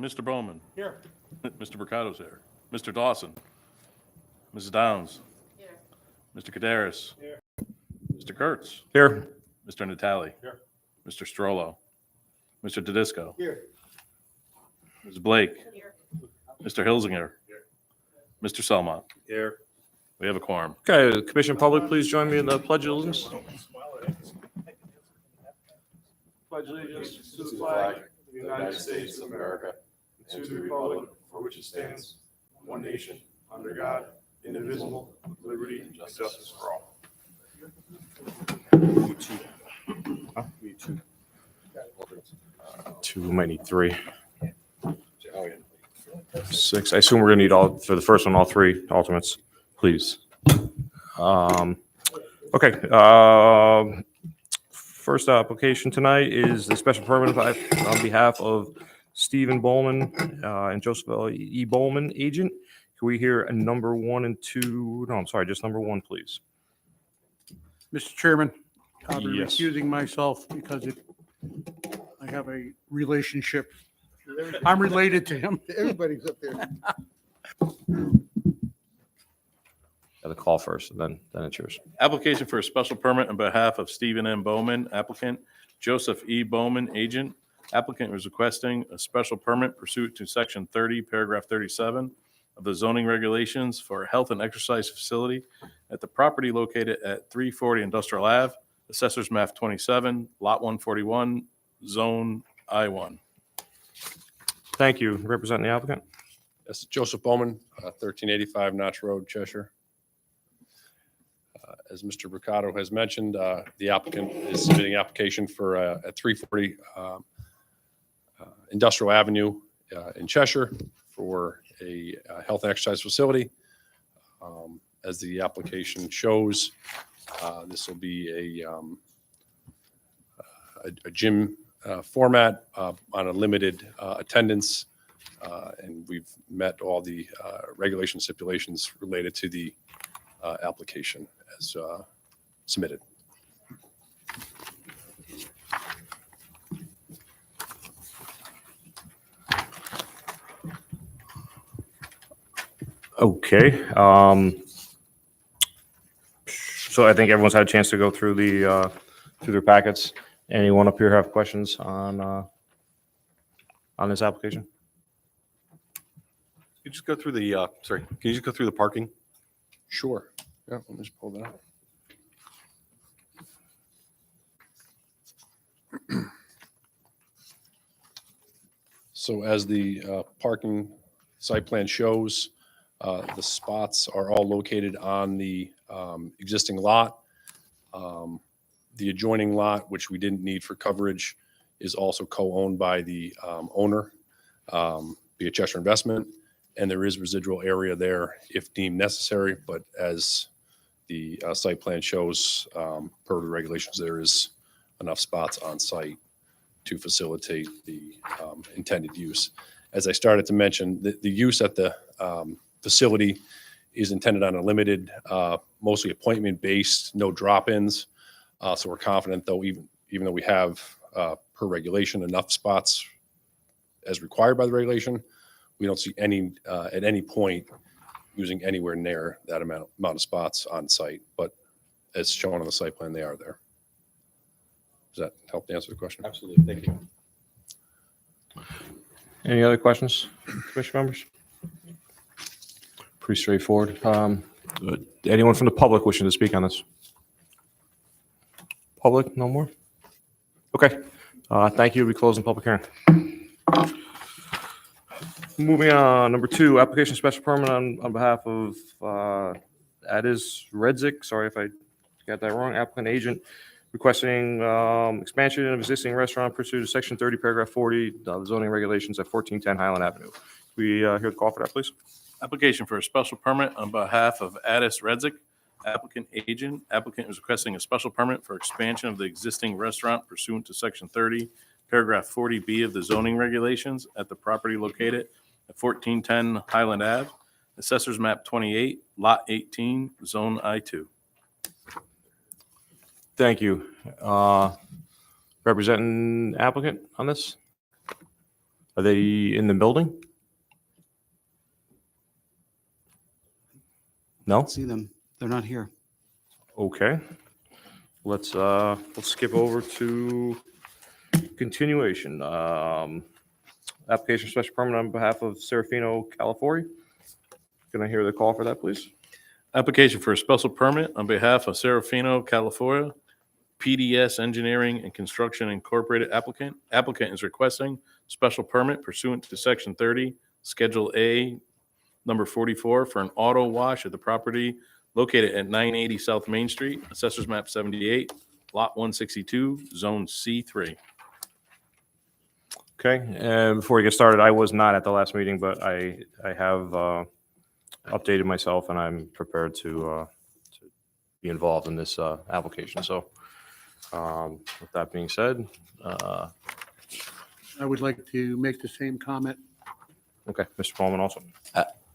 Mr. Bowman. Here. Mr. Mercado's here. Mr. Dawson. Mrs. Downs. Here. Mr. Kaderis. Here. Mr. Kurtz. Here. Mr. Natale. Here. Mr. Strollo. Mr. Tedisco. Here. Ms. Blake. Here. Mr. Hilsinger. Mr. Selmont. Here. We have a quorum. Okay, the Commission Public, please join me in the Pledge of Allegiance. Pledge allegiance to the flag of the United States of America and to the republic for which it stands, one nation, under God, indivisible, with liberty and justice for all. Me too. Huh? Me too. Two, we might need three. Six. I assume we're gonna need all, for the first one, all three alternates, please. Okay. First application tonight is the special permit on behalf of Stephen Bowman and Joseph E. Bowman, agent. Can we hear a number 1 and 2? No, I'm sorry, just number 1, please. Mr. Chairman, I'll be Yes. recusing myself because I have a relationship. I'm related to him. Everybody's up there. Got the call first, and then it's yours. Application for a special permit on behalf of Stephen M. Bowman, applicant, Joseph E. Bowman, agent. Applicant was requesting a special permit pursuant to Section 30, Paragraph 37 of the zoning regulations for a health and exercise facility at the property located at 340 Industrial Ave, Assessors Map 27, Lot 141, Zone I-1. Thank you. Representing the applicant? Yes, Joseph Bowman, 1385 Notch Road, Cheshire. As Mr. Mercado has mentioned, the applicant is submitting application for a 340 Industrial Avenue in Cheshire for a health and exercise facility. As the application shows, this will be a gym format on a limited attendance, and we've met all the regulation stipulations related to the application as submitted. Okay. So I think everyone's had a chance to go through through their packets. Anyone up here have questions on this application? Can you just go through the, can you just go through the parking? Sure. Yeah, let me just pull that up. So as the parking site plan shows, the spots are all located on the existing lot. The adjoining lot, which we didn't need for coverage, is also co-owned by the owner, via Cheshire Investment, and there is residual area there if deemed necessary, but as the site plan shows, per the regulations, there is enough spots on site to facilitate the intended use. As I started to mention, the use at the facility is intended on a limited, mostly appointment-based, no drop-ins. So we're confident, though, even though we have, per regulation, enough spots as required by the regulation, we don't see any, at any point, using anywhere near that amount of spots on site. But as shown on the site plan, they are there. Does that help to answer the question? Absolutely. Thank you. Any other questions, commission members? Pretty straightforward. Anyone from the public wishing to speak on this? Public, no more? Okay. Thank you. We close the public hearing. Moving on, number 2, application special permit on behalf of Adis Redzik. Sorry if I got that wrong. Applicant agent requesting expansion of existing restaurant pursuant to Section 30, Paragraph 40, the zoning regulations at 1410 Highland Avenue. We hear the call for that, please. Application for a special permit on behalf of Addis Redzik, applicant agent. Applicant is requesting a special permit for expansion of the existing restaurant pursuant to Section 30, Paragraph 40B of the zoning regulations at the property located at 1410 Highland Ave, Assessors Map 28, Lot 18, Zone I-2. Thank you. Representing applicant on this? Are they in the building? No? See them. They're not here. Okay. Let's skip over to continuation. Application special permit on behalf of Serafino Calafori. Can I hear the call for that, please? Application for a special permit on behalf of Serafino, California, PDS Engineering and Construction Incorporated applicant. Applicant is requesting special permit pursuant to Section 30, Schedule A, number 44, for an auto wash at the property located at 980 South Main Street, Assessors Map 78, Lot 162, Zone C3. Okay, and before we get started, I was not at the last meeting, but I have updated myself and I'm prepared to be involved in this application. So with that being said, I would like to make the same comment. okay, Mr. Pullman also.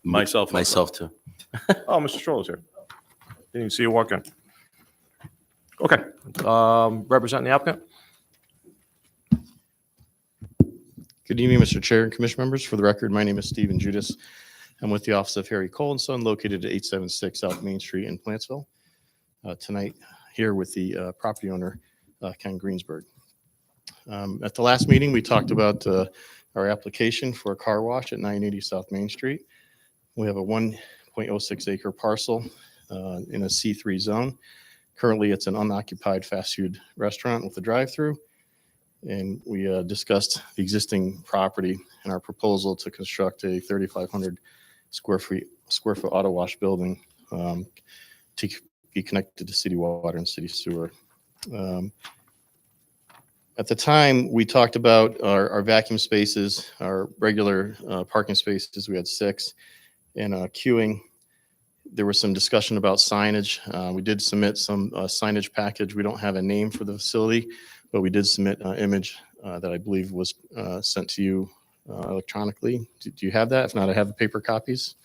Myself. Myself too. Oh, Mr. Stroll is here. Didn't even see you walk in. Okay, representing the applicant? Good evening, Mr. Chair and Commission members. For the record, my name is Stephen Judas. I'm with the Office of Harry Cole and Son, located at 876 South Main Street in Plantsville. Tonight, here with the property owner, Ken Greensburg. At the last meeting, we talked about our application for a car wash at 980 South Main Street. We have a 1.06 acre parcel in a C3 zone. Currently, it's an unoccupied fast food restaurant with a drive-through. And we discussed the existing property and our proposal to construct a 3,500 square foot auto wash building to be connected to city water and city sewer. At the time, we talked about our vacuum spaces, our regular parking spaces. We had 6, and queuing. There was some discussion about signage. We did submit some signage package. We don't have a name for the facility, but we did submit an image that I believe was sent to you electronically. Do you have that? If not, I have the paper copies.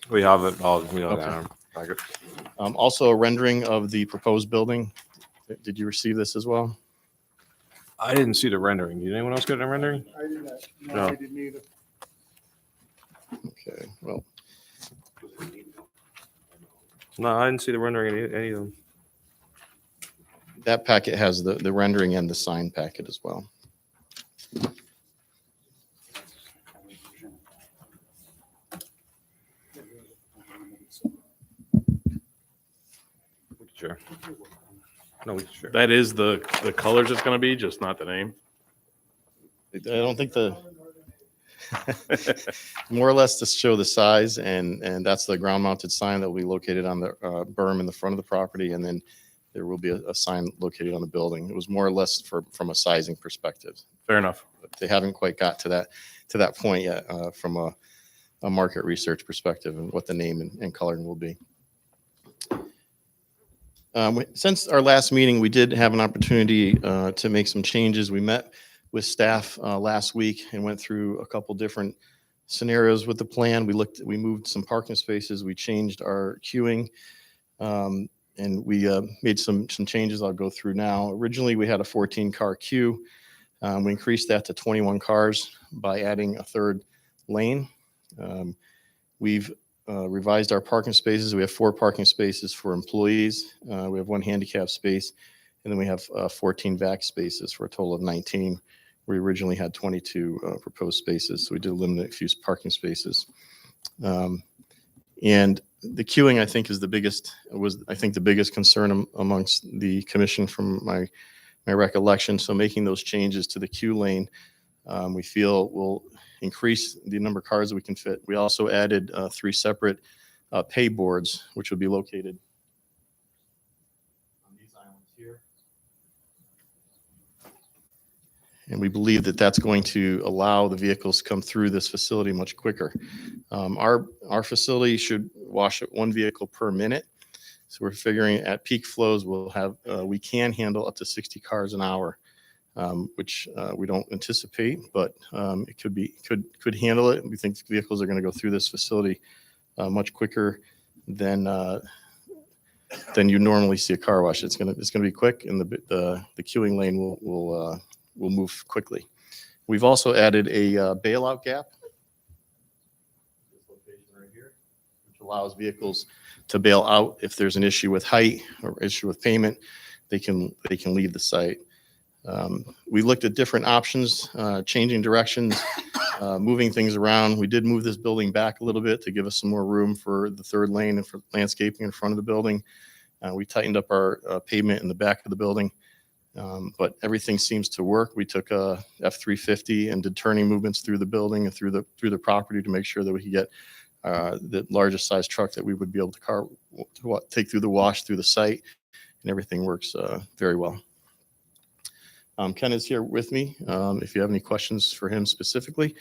We have it all. We have Okay. that in our packet. Also, a rendering of the proposed building. Did you receive this as well? I didn't see the rendering. Did anyone else get a rendering? I did not. No, No. I didn't either. Okay, well, No, I didn't see the rendering in any of them. that packet has the rendering and the sign packet as well. We can share. No, we can share. That is the colors it's going to be, just not the name. I don't think more or less to show the size, and that's the ground mounted sign that will be located on the berm in the front of the property, and then there will be a sign located on the building. It was more or less from a sizing perspective. Fair enough. But they haven't quite got to that point yet from a market research perspective and what the name and coloring will be. Since our last meeting, we did have an opportunity to make some changes. We met with staff last week and went through a couple different scenarios with the plan. We moved some parking spaces. We changed our queuing, and we made some changes I'll go through now. Originally, we had a 14-car queue. We increased that to 21 cars by adding a third lane. We've revised our parking spaces. We have 4 parking spaces for employees. We have 1 handicap space, and then we have 14 vac spaces for a total of 19. We originally had 22 proposed spaces, so we did eliminate a few parking spaces. And the queuing, I think, was the biggest concern amongst the commission from my recollection. So making those changes to the queue lane, we feel will increase the number of cars that we can fit. We also added 3 separate pay boards, which would be located on these islands here. And we believe that that's going to allow the vehicles to come through this facility much quicker. Our facility should wash 1 vehicle per minute. So we're figuring at peak flows, we can handle up to 60 cars an hour, which we don't anticipate, but it could handle it. We think the vehicles are going to go through this facility much quicker than you normally see a car wash. It's going to be quick, and the queuing lane will move quickly. We've also added a bailout gap. This location right here, which allows vehicles to bail out if there's an issue with height or issue with payment. They can leave the site. We looked at different options, changing directions, moving things around. We did move this building back a little bit to give us some more room for the third lane and for landscaping in front of the building. We tightened up our pavement in the back of the building, but everything seems to work. We took a F-350 and did turning movements through the building and through the property to make sure that we could get the largest size truck that we would be able to take through the wash through the site, and everything works very well. Ken is here with me. If you have any questions for him specifically.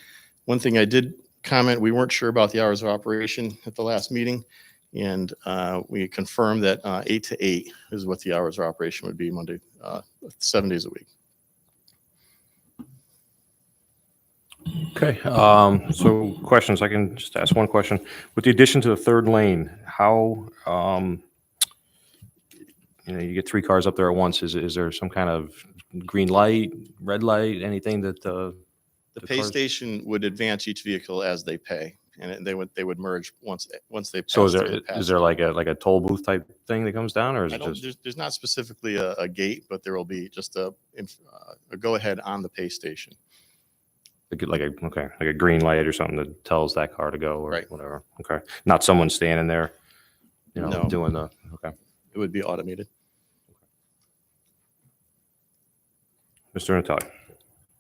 One thing I did comment, we weren't sure about the hours of operation at the last meeting, and we confirmed that 8 to 8 is what the hours of operation would be Monday, 7 days a week. Okay, so questions, I can just ask one question. With the addition to the third lane, how, you get 3 cars up there at once, is there some kind of green light, red light, anything that The pay cars- station would advance each vehicle as they pay, and they would merge once they pass. So is through the there, pass is there through. like a toll booth type thing that comes down, or is I it don't, just there's not specifically a gate, but there will be just a go-ahead on the pay station. like a green light or something that tells that car to go or Right. whatever? Okay, not someone standing there, No. doing the, okay. It would be automated. Mr. Natale.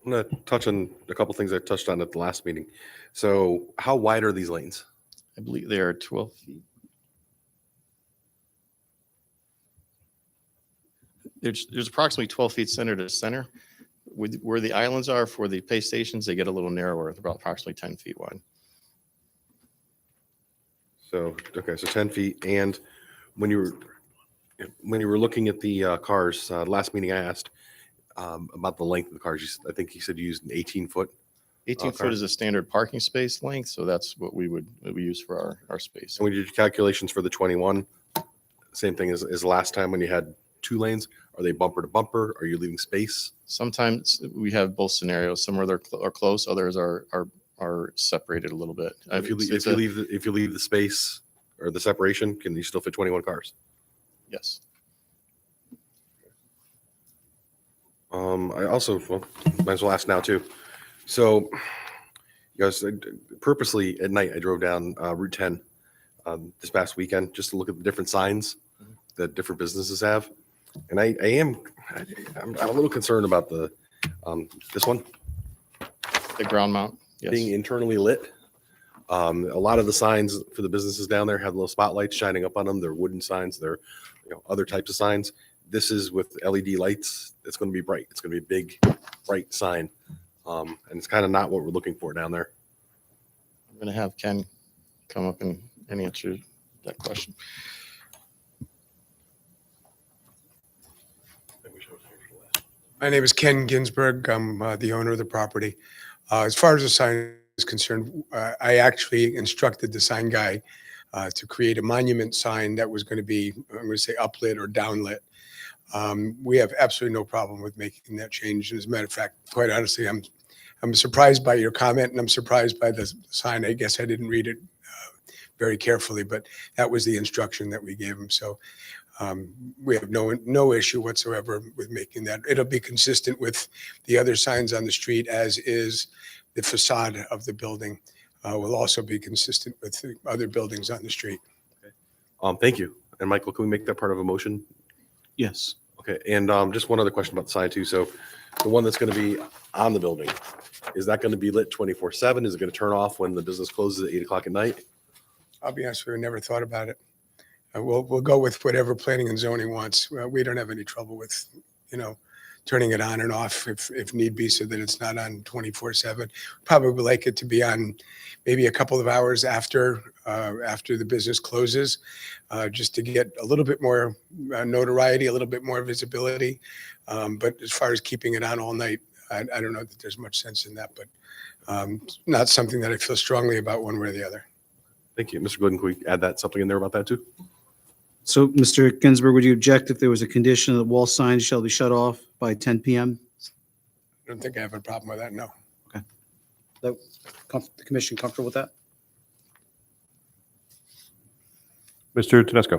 I'm going to touch on a couple things I touched on at the last meeting. So how wide are these lanes? I believe they are 12 feet. There's approximately 12 feet center to center. With where the islands are for the pay stations, they get a little narrower, about approximately 10 feet wide. So, okay, so 10 feet. And when you were looking at the cars, last meeting I asked about the length of the cars. I think you said you used an 18-foot. 18 Okay. foot is a standard parking space length, so that's what we use for our space. And when you did calculations for the 21, same thing as last time when you had 2 lanes. Are they bumper to bumper? Are you leaving space? Sometimes we have both scenarios. Some are close, others are separated a little bit. If you leave the space or the separation, can you still fit 21 cars? Yes. I also, well, might as well ask now too. So, you guys, purposely at night, I drove down Route 10 this past weekend just to look at the different signs that different businesses have, and I'm a little concerned about the this one The ground mount, yes. being internally lit. A lot of the signs for the businesses down there have little spotlights shining up on them. They're wooden signs. They're other types of signs. This is with LED lights. It's going to be bright. It's going to be a big, bright sign. And it's kind of not what we're looking for down there. I'm going to have Ken come up and answer that question. My name is Ken Ginsberg. I'm the owner of the property. As far as the sign is concerned, I actually instructed the sign guy to create a monument sign that was going to be, I'm going to say uplit or downlit. We have absolutely no problem with making that change. As a matter of fact, quite honestly, I'm surprised by your comment, and I'm surprised by the sign. I guess I didn't read it very carefully, but that was the instruction that we gave him. So we have no issue whatsoever with making that. It'll be consistent with the other signs on the street, as is the facade of the building. Will also be consistent with the other buildings on the street. Thank you. And Michael, can we make that part of a motion? Yes. Okay. And just one other question about the sign too. So the one that's going to be on the building, is that going to be lit 24/7? Is it going to turn off when the business closes at 8 o'clock at night? I'll be honest with you, I never thought about it. We'll go with whatever planning and zoning wants. We don't have any trouble with, turning it on and off if need be, so that it's not on 24/7. Probably would like it to be on maybe a couple of hours after the business closes, just to get a little bit more notoriety, a little bit more visibility. But as far as keeping it on all night, I don't know that there's much sense in that, but not something that I feel strongly about one way or the other. Thank you. Mr. Gooden, can we add something in there about that too? So, Mr. Ginsburg, would you object if there was a condition that wall signs shall be shut off by 10 p.m.? I don't think I have a problem with that, no. The commission comfortable with that? Mr. Tedesco.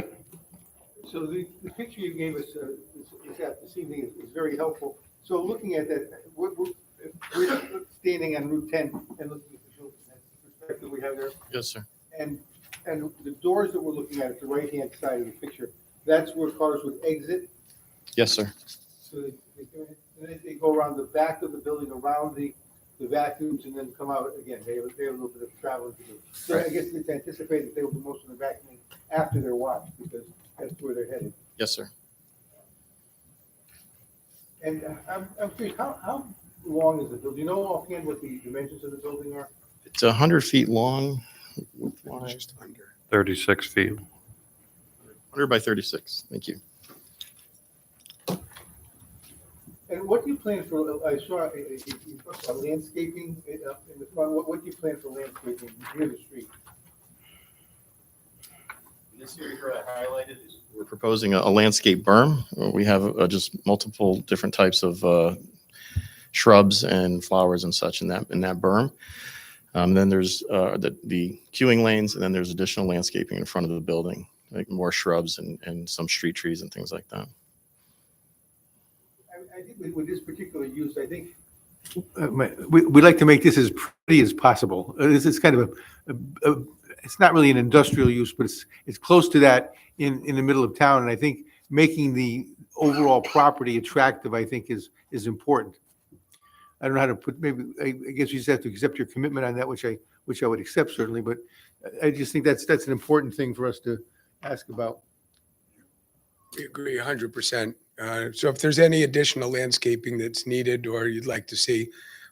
So the picture you gave us this evening is very helpful. So looking at that, we're standing on Route 10 and looking at the perspective we have there. Yes, sir. And the doors that we're looking at the right-hand side of the picture, that's where cars would exit. Yes, sir. So they go around the back of the building, around the vacuums, and then come out again. They have a little bit of traveling to do. So I guess it's anticipated that they will do most of the vacuuming after their watch, because that's where they're headed. Yes, sir. And I'm curious, how long is the building? Do you know offhand what the dimensions of the building are? It's 100 feet long, wide, Just under. 36 feet. 100 by 36. Thank you. And what do you plan for, I saw a landscaping up in the front. What do you plan for landscaping near the street? This area here I highlighted is. We're proposing a landscape berm. We have just multiple different types of shrubs and flowers and such in that berm. Then there's the queuing lanes, and then there's additional landscaping in front of the building, like more shrubs and some street trees and things like that. I think with this particular use, I think we'd like to make this as pretty as possible. This is kind of it's not really an industrial use, but it's close to that in the middle of town. And I think making the overall property attractive, I think is important. I don't know how to put, maybe, I guess you just have to accept your commitment on that, which I would accept certainly, but I just think that's an important thing for us to ask about. We agree 100%. So if there's any additional landscaping that's needed or you'd like to see,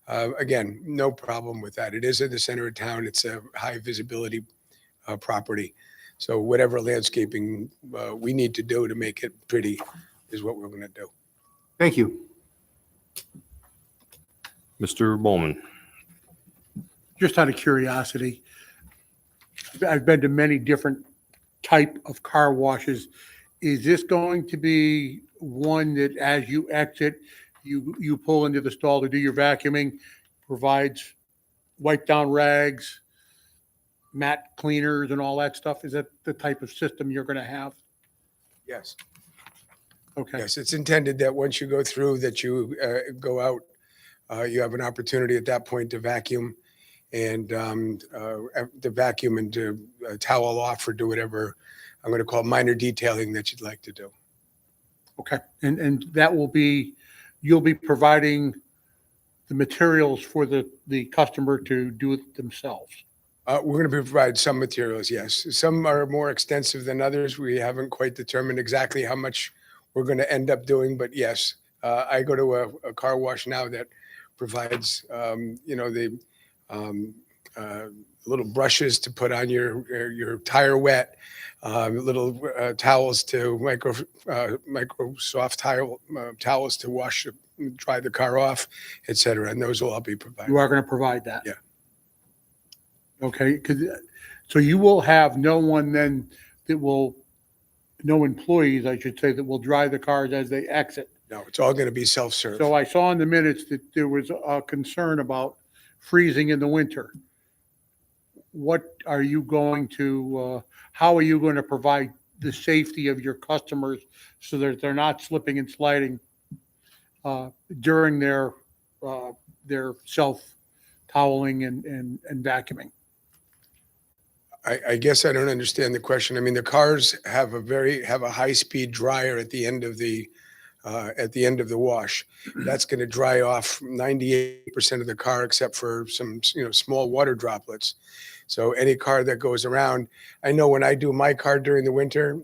again, no problem with that. It is in the center of town. It's a high visibility property. So whatever landscaping we need to do to make it pretty is what we're going to do. Thank you. Mr. Bowman. Just out of curiosity, I've been to many different type of car washes. Is this going to be one that as you exit, you pull into the stall to do your vacuuming, provides wipe down rags, mat cleaners and all that stuff? Is that the type of system you're going to have? Yes. Okay. Yes, it's intended that once you go through that you go out, you have an opportunity at that point to vacuum and to vacuum and to towel off or do whatever I'm going to call minor detailing that you'd like to do. Okay. And that will be, you'll be providing the materials for the customer to do it themselves. We're going to provide some materials, yes. Some are more extensive than others. We haven't quite determined exactly how much we're going to end up doing, but yes, I go to a car wash now that provides, the little brushes to put on your tire wet, little towels to micro soft towels to wash, dry the car off, et cetera. And those will all be provided. You are going to provide that? Yeah. Okay, so you will have no one then no employees, I should say, that will drive the cars as they exit. No, it's all going to be self-serve. So I saw in the minutes that there was a concern about freezing in the winter. What are you going to, how are you going to provide the safety of your customers so that they're not slipping and sliding during their self-toweling and vacuuming? I guess I don't understand the question. I mean, the cars have a high-speed dryer at the end of the wash. That's going to dry off 98% of the car except for some, small water droplets. So any car that goes around, I know when I do my car during the winter,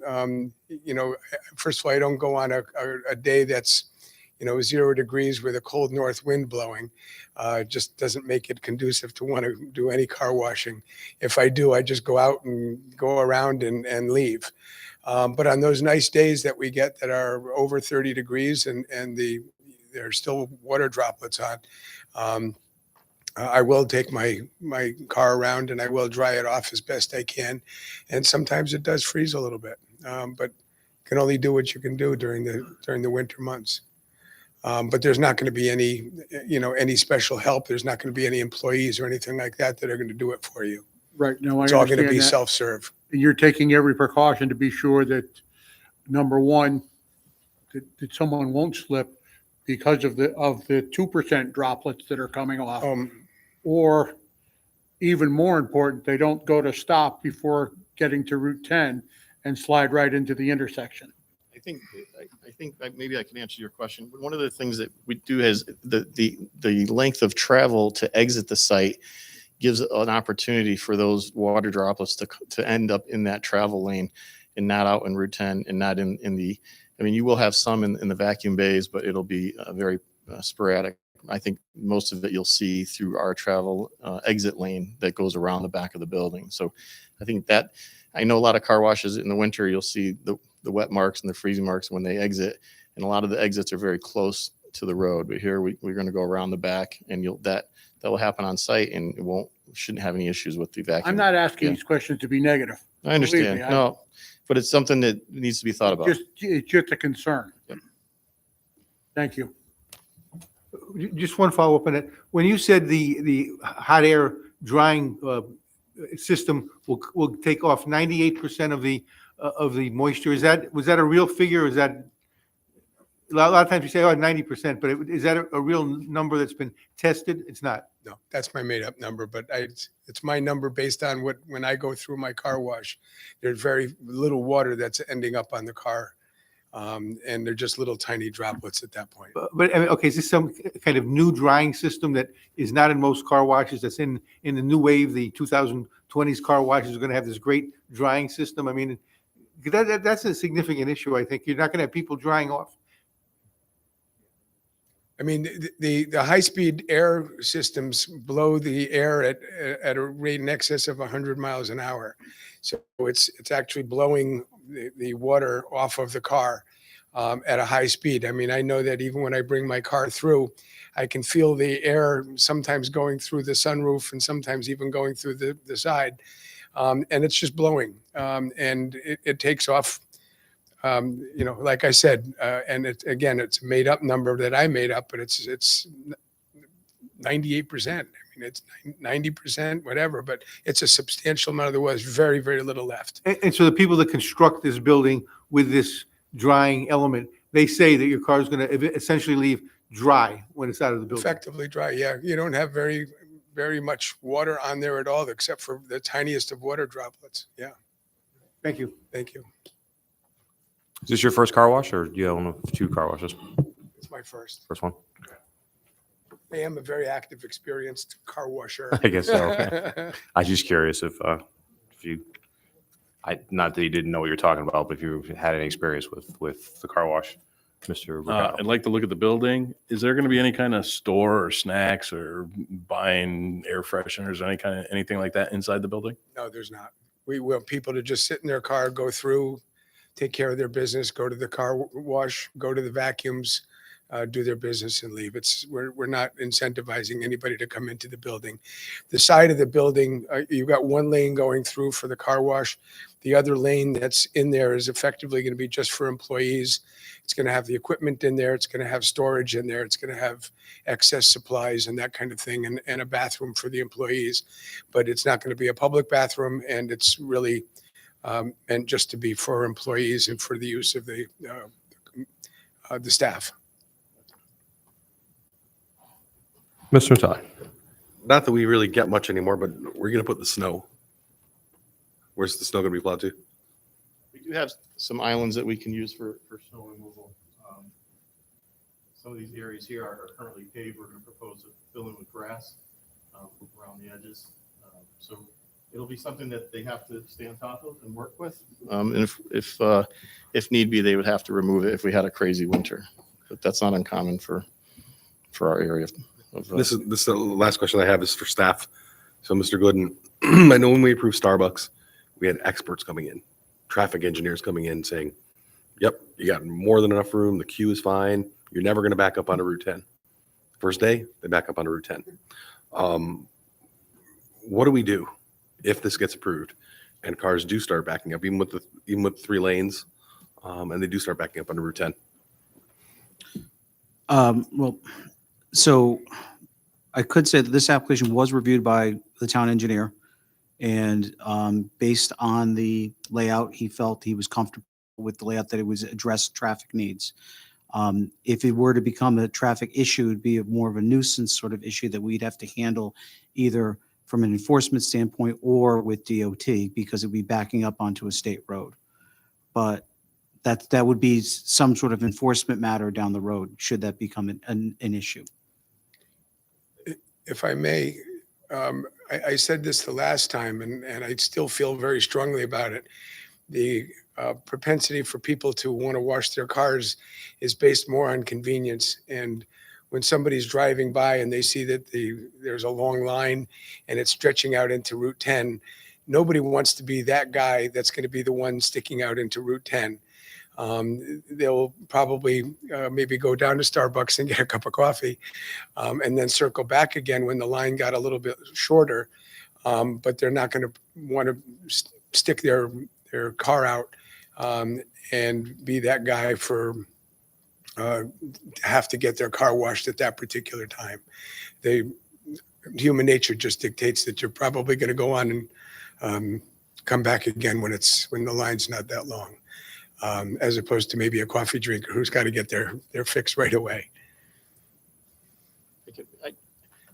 first of all, I don't go on a day that's, 0 degrees with a cold north wind blowing. Just doesn't make it conducive to want to do any car washing. If I do, I just go out and go around and leave. But on those nice days that we get that are over 30 degrees and there's still water droplets on, I will take my car around and I will dry it off as best I can. And sometimes it does freeze a little bit, but you can only do what you can do during the winter months. But there's not going to be any, any special help. There's not going to be any employees or anything like that that are going to do it for you. Right, no, I It's all going to understand be that. self-serve. And you're taking every precaution to be sure that, number one, that someone won't slip because of the 2% droplets that are coming off. Or even more important, they don't go to stop before getting to Route 10 and slide right into the intersection. I think maybe I can answer your question. But one of the things that we do is the length of travel to exit the site gives an opportunity for those water droplets to end up in that travel lane and not out in Route 10 and not in the, I mean, you will have some in the vacuum bays, but it'll be very sporadic. I think most of it you'll see through our travel exit lane that goes around the back of the building. So I think that, I know a lot of car washes in the winter, you'll see the wet marks and the freezing marks when they exit. And a lot of the exits are very close to the road. But here we're going to go around the back and that will happen on site and shouldn't have any issues with the vacuum. I'm not asking Yeah. these questions to be negative. I understand. me, No, but it's something that needs to be thought about. It's just a concern. Yep. Thank you. Just one follow-up on it. When you said the hot air drying system will take off 98% of the moisture, was that a real figure? Is that a lot of times you say, oh, 90%, but is that a real number that's been tested? It's not. No, that's my made up number, but it's my number based on when I go through my car wash, there's very little water that's ending up on the car. And they're just little tiny droplets at that point. But I mean, okay, is this some kind of new drying system that is not in most car washes? That's in the new wave, the 2020s car washes are going to have this great drying system. I mean, that's a significant issue. I think you're not going to have people drying off. I mean, the high-speed air systems blow the air at a rate in excess of 100 miles an hour. So it's actually blowing the water off of the car at a high speed. I mean, I know that even when I bring my car through, I can feel the air sometimes going through the sunroof and sometimes even going through the side. And it's just blowing. And it takes off, like I said, and it's a made up number that I made up, but it's 98%. I mean, it's 90%, whatever, but it's a substantial amount of the water. There's very, very little left. And so the people that construct this building with this drying element, they say that your car is going to essentially leave dry when it's out of the building. Effectively dry, yeah. You don't have very, very much water on there at all, except for the tiniest of water droplets. Yeah, Thank you. thank you. Is this your first car wash or do you own 2 car washes? It's my first. First one? I am a very active, experienced car washer. I guess so. Okay. I was just curious if you, not that you didn't know what you're talking about, but if you had any experience with the car wash, Mr. Ricardo. I'd like to look at the building. Is there going to be any kind of store or snacks or buying air fresheners or anything like that inside the building? No, there's not. We want people to just sit in their car, go through, take care of their business, go to the car wash, go to the vacuums, do their business and leave. We're not incentivizing anybody to come into the building. The side of the building, you've got one lane going through for the car wash. The other lane that's in there is effectively going to be just for employees. It's going to have the equipment in there. It's going to have storage in there. It's going to have excess supplies and that kind of thing, and a bathroom for the employees. But it's not going to be a public bathroom, and it's really and just to be for employees and for the use of the staff. Mr. Todd. Not that we really get much anymore, but we're going to put the snow. Where's the snow going to be plowed to? We do have some islands that we can use for snow removal. Some of these areas here are currently paved. We're going to propose to fill in with grass around the edges. So it'll be something that they have to stay on top of and work with. And if need be, they would have to remove it if we had a crazy winter. But that's not uncommon for our area. This is the last question I have is for staff. So, Mr. Glidden, I know when we approved Starbucks, we had experts coming in, traffic engineers coming in saying, yep, you got more than enough room. The queue is fine. You're never going to back up onto Route 10. First day, they back up onto Route 10. What do we do if this gets approved and cars do start backing up, even with 3 lanes, and they do start backing up onto Route 10? Well, so I could say that this application was reviewed by the town engineer. And based on the layout, he felt he was comfortable with the layout, that it was addressed traffic needs. If it were to become a traffic issue, it'd be more of a nuisance sort of issue that we'd have to handle either from an enforcement standpoint or with DOT, because it'd be backing up onto a state road. But that would be some sort of enforcement matter down the road, should that become an issue. If I may, I said this the last time, and I still feel very strongly about it. The propensity for people to want to wash their cars is based more on convenience. And when somebody's driving by and they see that there's a long line and it's stretching out into Route 10, nobody wants to be that guy that's going to be the one sticking out into Route 10. They'll probably maybe go down to Starbucks and get a cup of coffee, and then circle back again when the line got a little bit shorter. But they're not going to want to stick their car out and be that guy for have to get their car washed at that particular time. Human nature just dictates that you're probably going to go on and come back again when the line's not that long. As opposed to maybe a coffee drinker who's got to get their fix right away.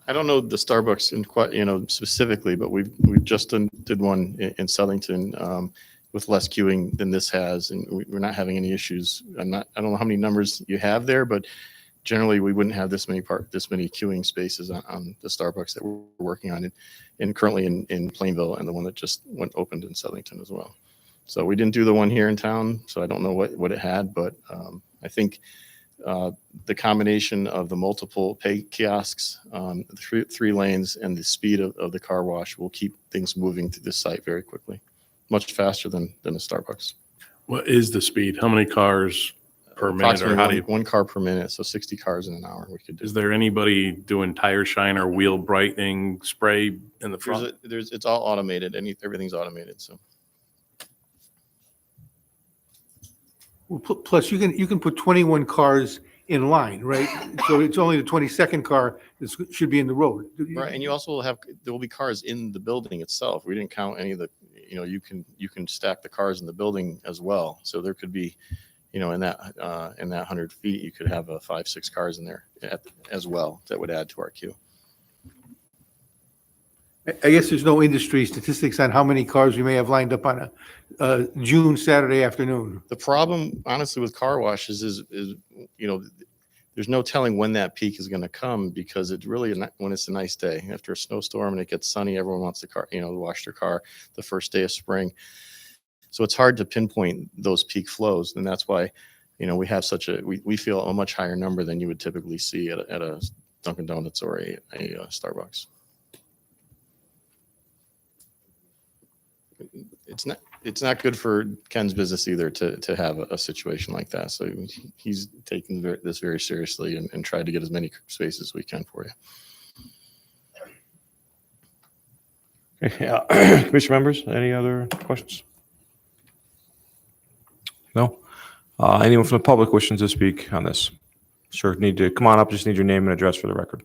I don't know the Starbucks in quite, specifically, but we've just did one in Southington with less queuing than this has, and we're not having any issues. I don't know how many numbers you have there, but generally we wouldn't have this many queuing spaces on the Starbucks that we're working on, and currently in Plainville, and the one that just opened in Southington as well. So we didn't do the one here in town, so I don't know what it had, but I think the combination of the multiple pay kiosks, three lanes, and the speed of the car wash will keep things moving through this site very quickly, much faster than a Starbucks. What is the speed? How many cars per minute, or Approximately how do you? one car per minute, so 60 cars in an hour we could do. Is there anybody doing tire shine or wheel brightening spray in the front? It's all automated, everything's automated, so. Well, plus, you can put 21 cars in line, right? So it's only the 22nd car that should be in the road. Right, and you also will there will be cars in the building itself. We didn't count any of the, you can stack the cars in the building as well. So there could be, in that 100 feet, you could have 5-6 cars in there as well that would add to our queue. I guess there's no industry statistics on how many cars we may have lined up on a June Saturday afternoon. The problem, honestly, with car washes is there's no telling when that peak is going to come, because it's really when it's a nice day. After a snowstorm and it gets sunny, everyone wants to wash their car the first day of spring. So it's hard to pinpoint those peak flows, and that's why we have we feel a much higher number than you would typically see at a Dunkin' Donuts or a Starbucks. It's not good for Ken's business either to have a situation like that. So he's taking this very seriously and tried to get as many spaces as we can for you. Okay, Commission members, any other questions? No? Anyone from the public wishing to speak on this? Sure, need to come on up, just need your name and address for the record.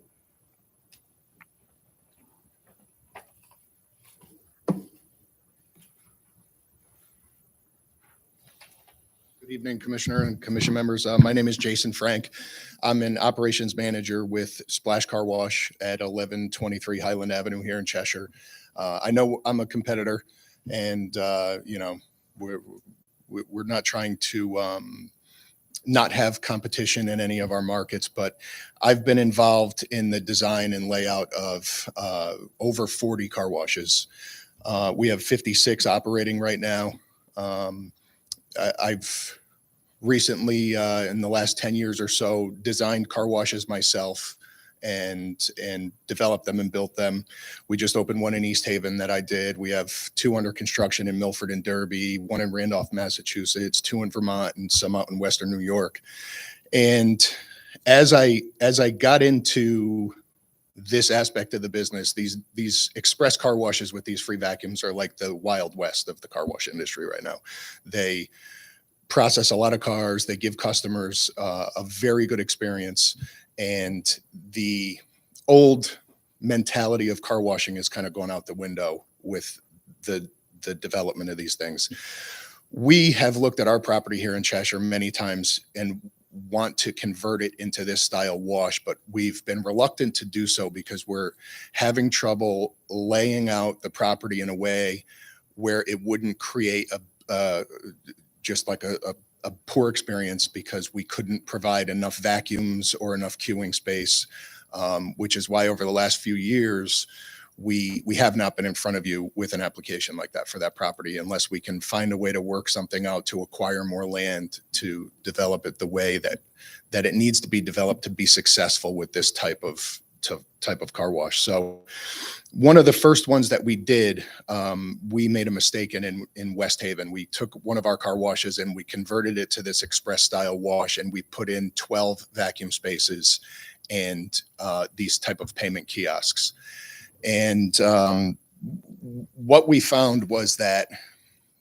Good evening, Commissioner and Commission members. My name is Jason Frank. I'm an operations manager with Splash Car Wash at 1123 Highland Avenue here in Cheshire. I know I'm a competitor, and we're not trying to not have competition in any of our markets, but I've been involved in the design and layout of over 40 car washes. We have 56 operating right now. I've recently, in the last 10 years or so, designed car washes myself and developed them and built them. We just opened one in East Haven that I did. We have 2 under construction in Milford and Derby, 1 in Randolph, Massachusetts, 2 in Vermont, and some out in Western New York. And as I got into this aspect of the business, these express car washes with these free vacuums are like the Wild West of the car wash industry right now. process a lot of cars. They give customers a very good experience. And the old mentality of car washing is kind of gone out the window with the development of these things. We have looked at our property here in Cheshire many times and want to convert it into this style wash, but we've been reluctant to do so because we're having trouble laying out the property in a way where it wouldn't create just like a poor experience because we couldn't provide enough vacuums or enough queuing space, which is why over the last few years, we have not been in front of you with an application like that for that property unless we can find a way to work something out to acquire more land to develop it the way that it needs to be developed to be successful with this type of car wash. So one of the first ones that we did, we made a mistake in West Haven. We took one of our car washes and we converted it to this express style wash, and we put in 12 vacuum spaces and these type of payment kiosks. And what we found was that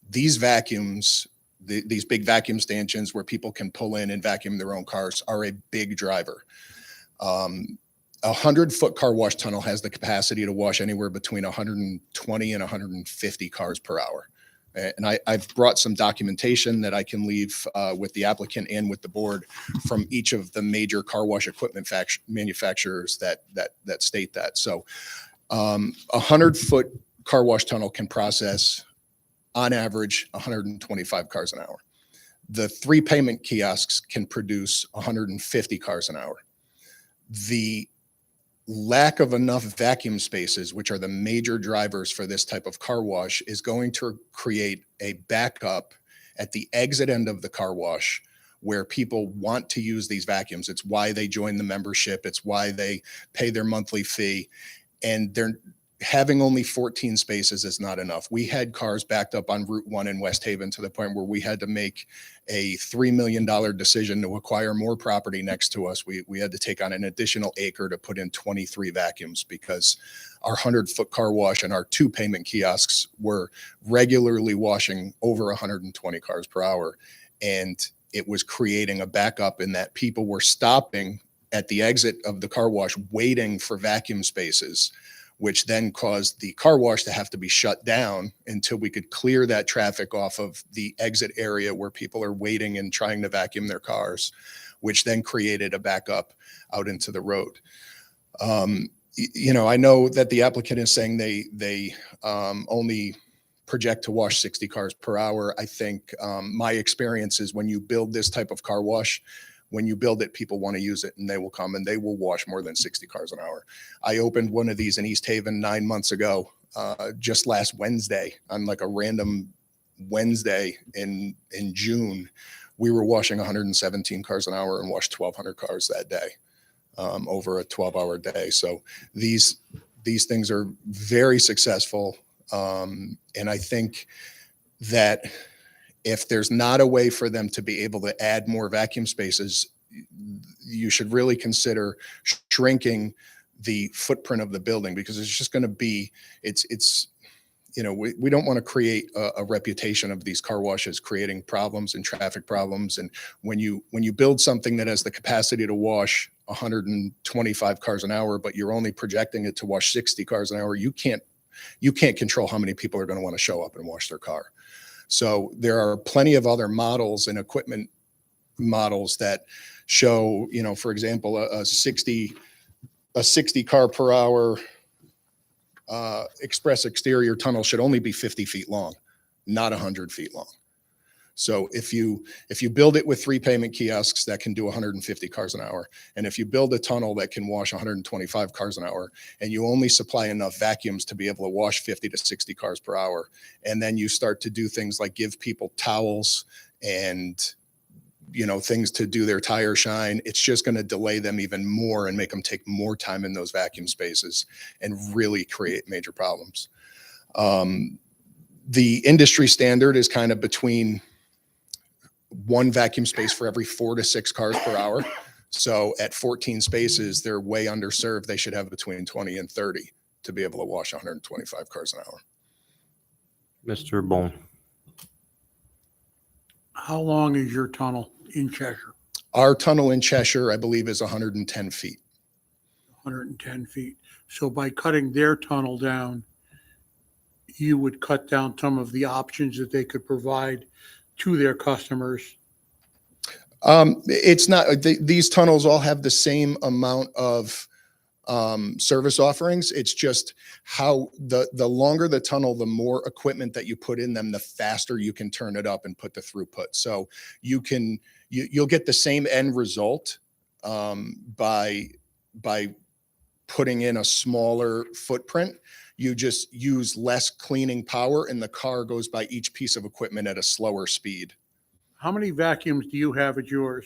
these vacuums, these big vacuum stanchions where people can pull in and vacuum their own cars, are a big driver. 100-foot car wash tunnel has the capacity to wash anywhere between 120 and 150 cars per hour. And I've brought some documentation that I can leave with the applicant and with the board from each of the major car wash equipment manufacturers that state that. So 100-foot car wash tunnel can process on average 125 cars an hour. The 3 payment kiosks can produce 150 cars an hour. The lack of enough vacuum spaces, which are the major drivers for this type of car wash, is going to create a backup at the exit end of the car wash where people want to use these vacuums. It's why they join the membership. It's why they pay their monthly fee. And they're having only 14 spaces is not enough. We had cars backed up on Route 1 in West Haven to the point where we had to make a $3 million decision to acquire more property next to us. We had to take on an additional acre to put in 23 vacuums because our 100-foot car wash and our 2 payment kiosks were regularly washing over 120 cars per hour. And it was creating a backup in that people were stopping at the exit of the car wash waiting for vacuum spaces, which then caused the car wash to have to be shut down until we could clear that traffic off of the exit area where people are waiting and trying to vacuum their cars, which then created a backup out into the road. I know that the applicant is saying they only project to wash 60 cars per hour. I think my experience is when you build this type of car wash, when you build it, people want to use it and they will come and they will wash more than 60 cars an hour. I opened one of these in East Haven 9 months ago, just last Wednesday, on like a random Wednesday in June. We were washing 117 cars an hour and washed 1,200 cars that day, over a 12-hour day. So these things are very successful. And I think that if there's not a way for them to be able to add more vacuum spaces, you should really consider shrinking the footprint of the building, because it's just going to be, we don't want to create a reputation of these car washes creating problems and traffic problems. And when you build something that has the capacity to wash 125 cars an hour, but you're only projecting it to wash 60 cars an hour, you can't control how many people are going to want to show up and wash their car. So there are plenty of other models and equipment models that show, for example, a 60 car per hour express exterior tunnel should only be 50 feet long, not 100 feet long. So if you build it with 3 payment kiosks that can do 150 cars an hour, and if you build a tunnel that can wash 125 cars an hour, and you only supply enough vacuums to be able to wash 50 to 60 cars per hour, and then you start to do things like give people towels and things to do their tire shine, it's just going to delay them even more and make them take more time in those vacuum spaces and really create major problems. The industry standard is kind of between 1 vacuum space for every 4 to 6 cars per hour. So at 14 spaces, they're way underserved. They should have between 20 and 30 to be able to wash 125 cars an hour. Mr. Bone. How long is your tunnel in Cheshire? Our tunnel in Cheshire, I believe, is 110 feet. 110 feet. So by cutting their tunnel down, you would cut down some of the options that they could provide to their customers. It's not, these tunnels all have the same amount of service offerings. It's just how the longer the tunnel, the more equipment that you put in them, the faster you can turn it up and put the throughput. So you'll get the same end result by putting in a smaller footprint. You just use less cleaning power and the car goes by each piece of equipment at a slower speed. How many vacuums do you have at yours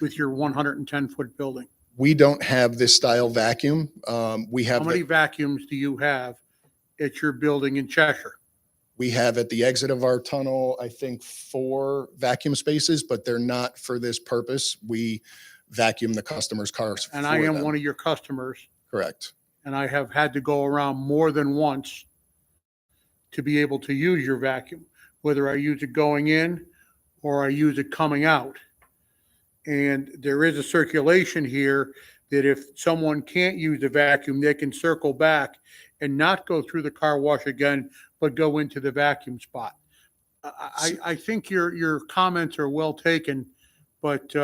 with your 110-foot building? We don't have this style vacuum. We How have, many vacuums do you have at your building in Cheshire? we have at the exit of our tunnel, I think 4 vacuum spaces, but they're not for this purpose. We vacuum the customer's cars. And I for am them. one of your customers, Correct. and I have had to go around more than once to be able to use your vacuum, whether I use it going in or I use it coming out. And there is a circulation here that if someone can't use the vacuum, they can circle back and not go through the car wash again, but go into the vacuum spot. I think your comments are well taken, but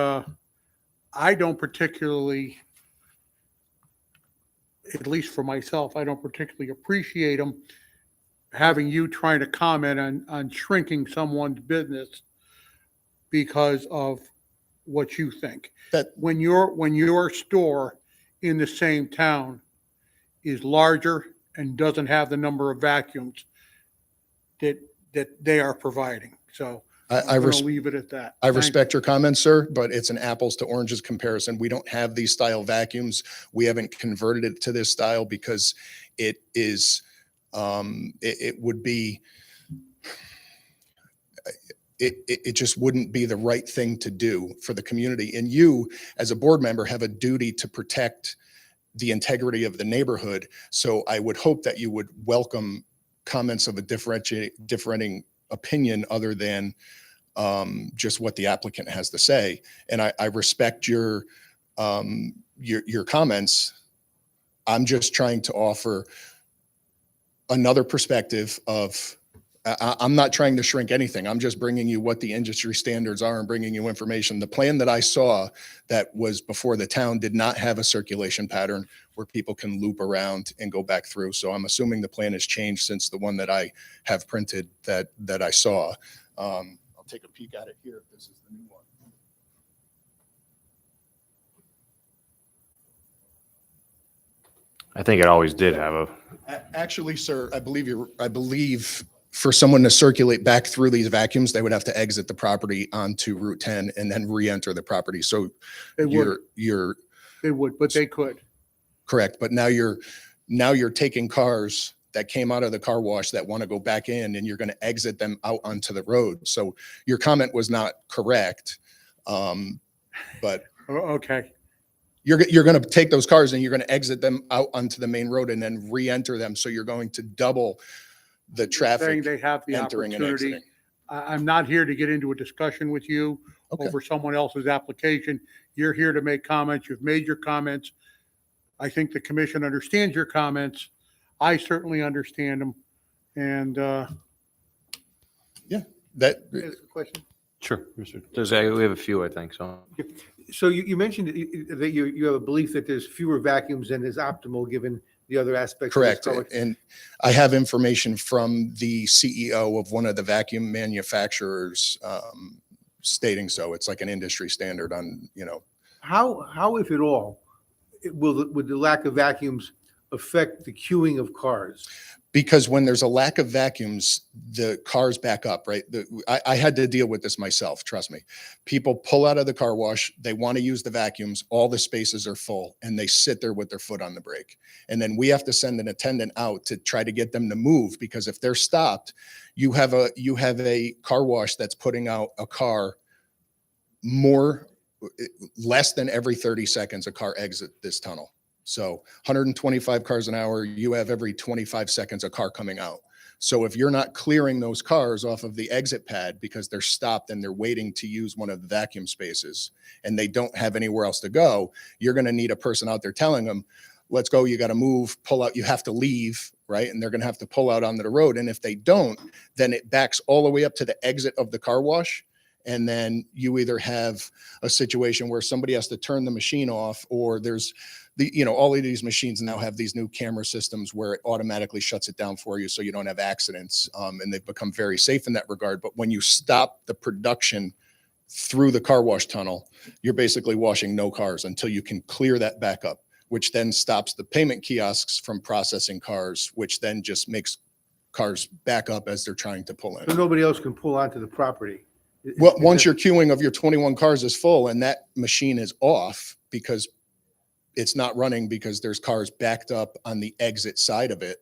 I don't particularly, at least for myself, I don't particularly appreciate them having you trying to comment on shrinking someone's business because of what you think. That- When your store in the same town is larger and doesn't have the number of vacuums that they are providing. So I I'm going res- to leave it at that. I Thank you. respect your comments, sir, but it's an apples to oranges comparison. We don't have these style vacuums. We haven't converted it to this style because it is, it would be, it just wouldn't be the right thing to do for the community. And you, as a board member, have a duty to protect the integrity of the neighborhood. So I would hope that you would welcome comments of a differing opinion other than just what the applicant has to say. And I respect your comments. I'm just trying to offer another perspective of, I'm not trying to shrink anything. I'm just bringing you what the industry standards are and bringing you information. The plan that I saw that was before the town did not have a circulation pattern where people can loop around and go back through. So I'm assuming the plan has changed since the one that I have printed that I saw. I'll take a peek at it here if this is the new one. I think it always did have a. Actually, sir, I believe for someone to circulate back through these vacuums, they would have to exit the property onto Route 10 and then re-enter the property. So They would, you're but they could. correct. But now you're taking cars that came out of the car wash that want to go back in and you're going to exit them out onto the road. So your comment was not correct. But Okay. you're going to take those cars and you're going to exit them out onto the main road and then re-enter them. So you're going to double the Saying traffic they have the entering and opportunity. exiting. I'm not here to get into a discussion with you Okay. over someone else's application. You're here to make comments. You've made your comments. I think the commission understands your comments. I certainly understand them. And That question? Sure. We have a few, I think, so. So you mentioned that you have a belief that there's fewer vacuums than is optimal given the other aspects. of this correct. product. And I have information from the CEO of one of the vacuum manufacturers stating so. It's like an industry standard on, How, if at all, would the lack of vacuums affect the queuing of cars? because when there's a lack of vacuums, the cars back up, right? I had to deal with this myself, trust me. People pull out of the car wash, they want to use the vacuums, all the spaces are full, and they sit there with their foot on the brake. And then we have to send an attendant out to try to get them to move, because if they're stopped, you have a car wash that's putting out a car less than every 30 seconds, a car exit this tunnel. So 125 cars an hour, you have every 25 seconds a car coming out. So if you're not clearing those cars off of the exit pad because they're stopped and they're waiting to use one of the vacuum spaces and they don't have anywhere else to go, you're going to need a person out there telling them, let's go, you got to move, pull out, you have to leave, right? And they're going to have to pull out onto the road. And if they don't, then it backs all the way up to the exit of the car wash. And then you either have a situation where somebody has to turn the machine off, or there's all of these machines now have these new camera systems where it automatically shuts it down for you so you don't have accidents. And they've become very safe in that regard. But when you stop the production through the car wash tunnel, you're basically washing no cars until you can clear that back up, which then stops the payment kiosks from processing cars, which then just makes cars back up as they're trying to pull So in. nobody else can pull onto the property. Well, once your queuing of your 21 cars is full and that machine is off because it's not running because there's cars backed up on the exit side of it,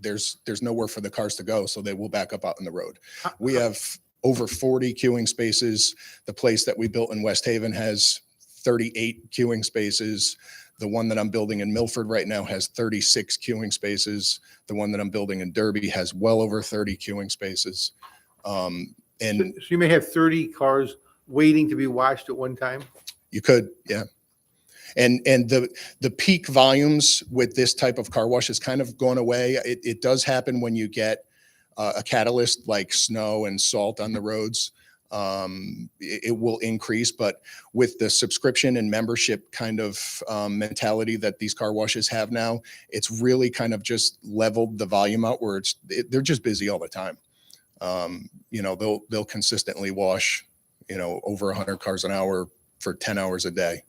there's nowhere for the cars to go, so they will back up out in the road. We have over 40 queuing spaces. The place that we built in West Haven has 38 queuing spaces. The one that I'm building in Milford right now has 36 queuing spaces. The one that I'm building in Derby has well over 30 queuing spaces. And So you may have 30 cars waiting to be washed at one time? you could, yeah. And the peak volumes with this type of car wash has kind of gone away. It does happen when you get a catalyst like snow and salt on the roads. It will increase, but with the subscription and membership kind of mentality that these car washes have now, it's really kind of just leveled the volume out where they're just busy all the time. They'll consistently wash, over 100 cars an hour for 10 hours a day.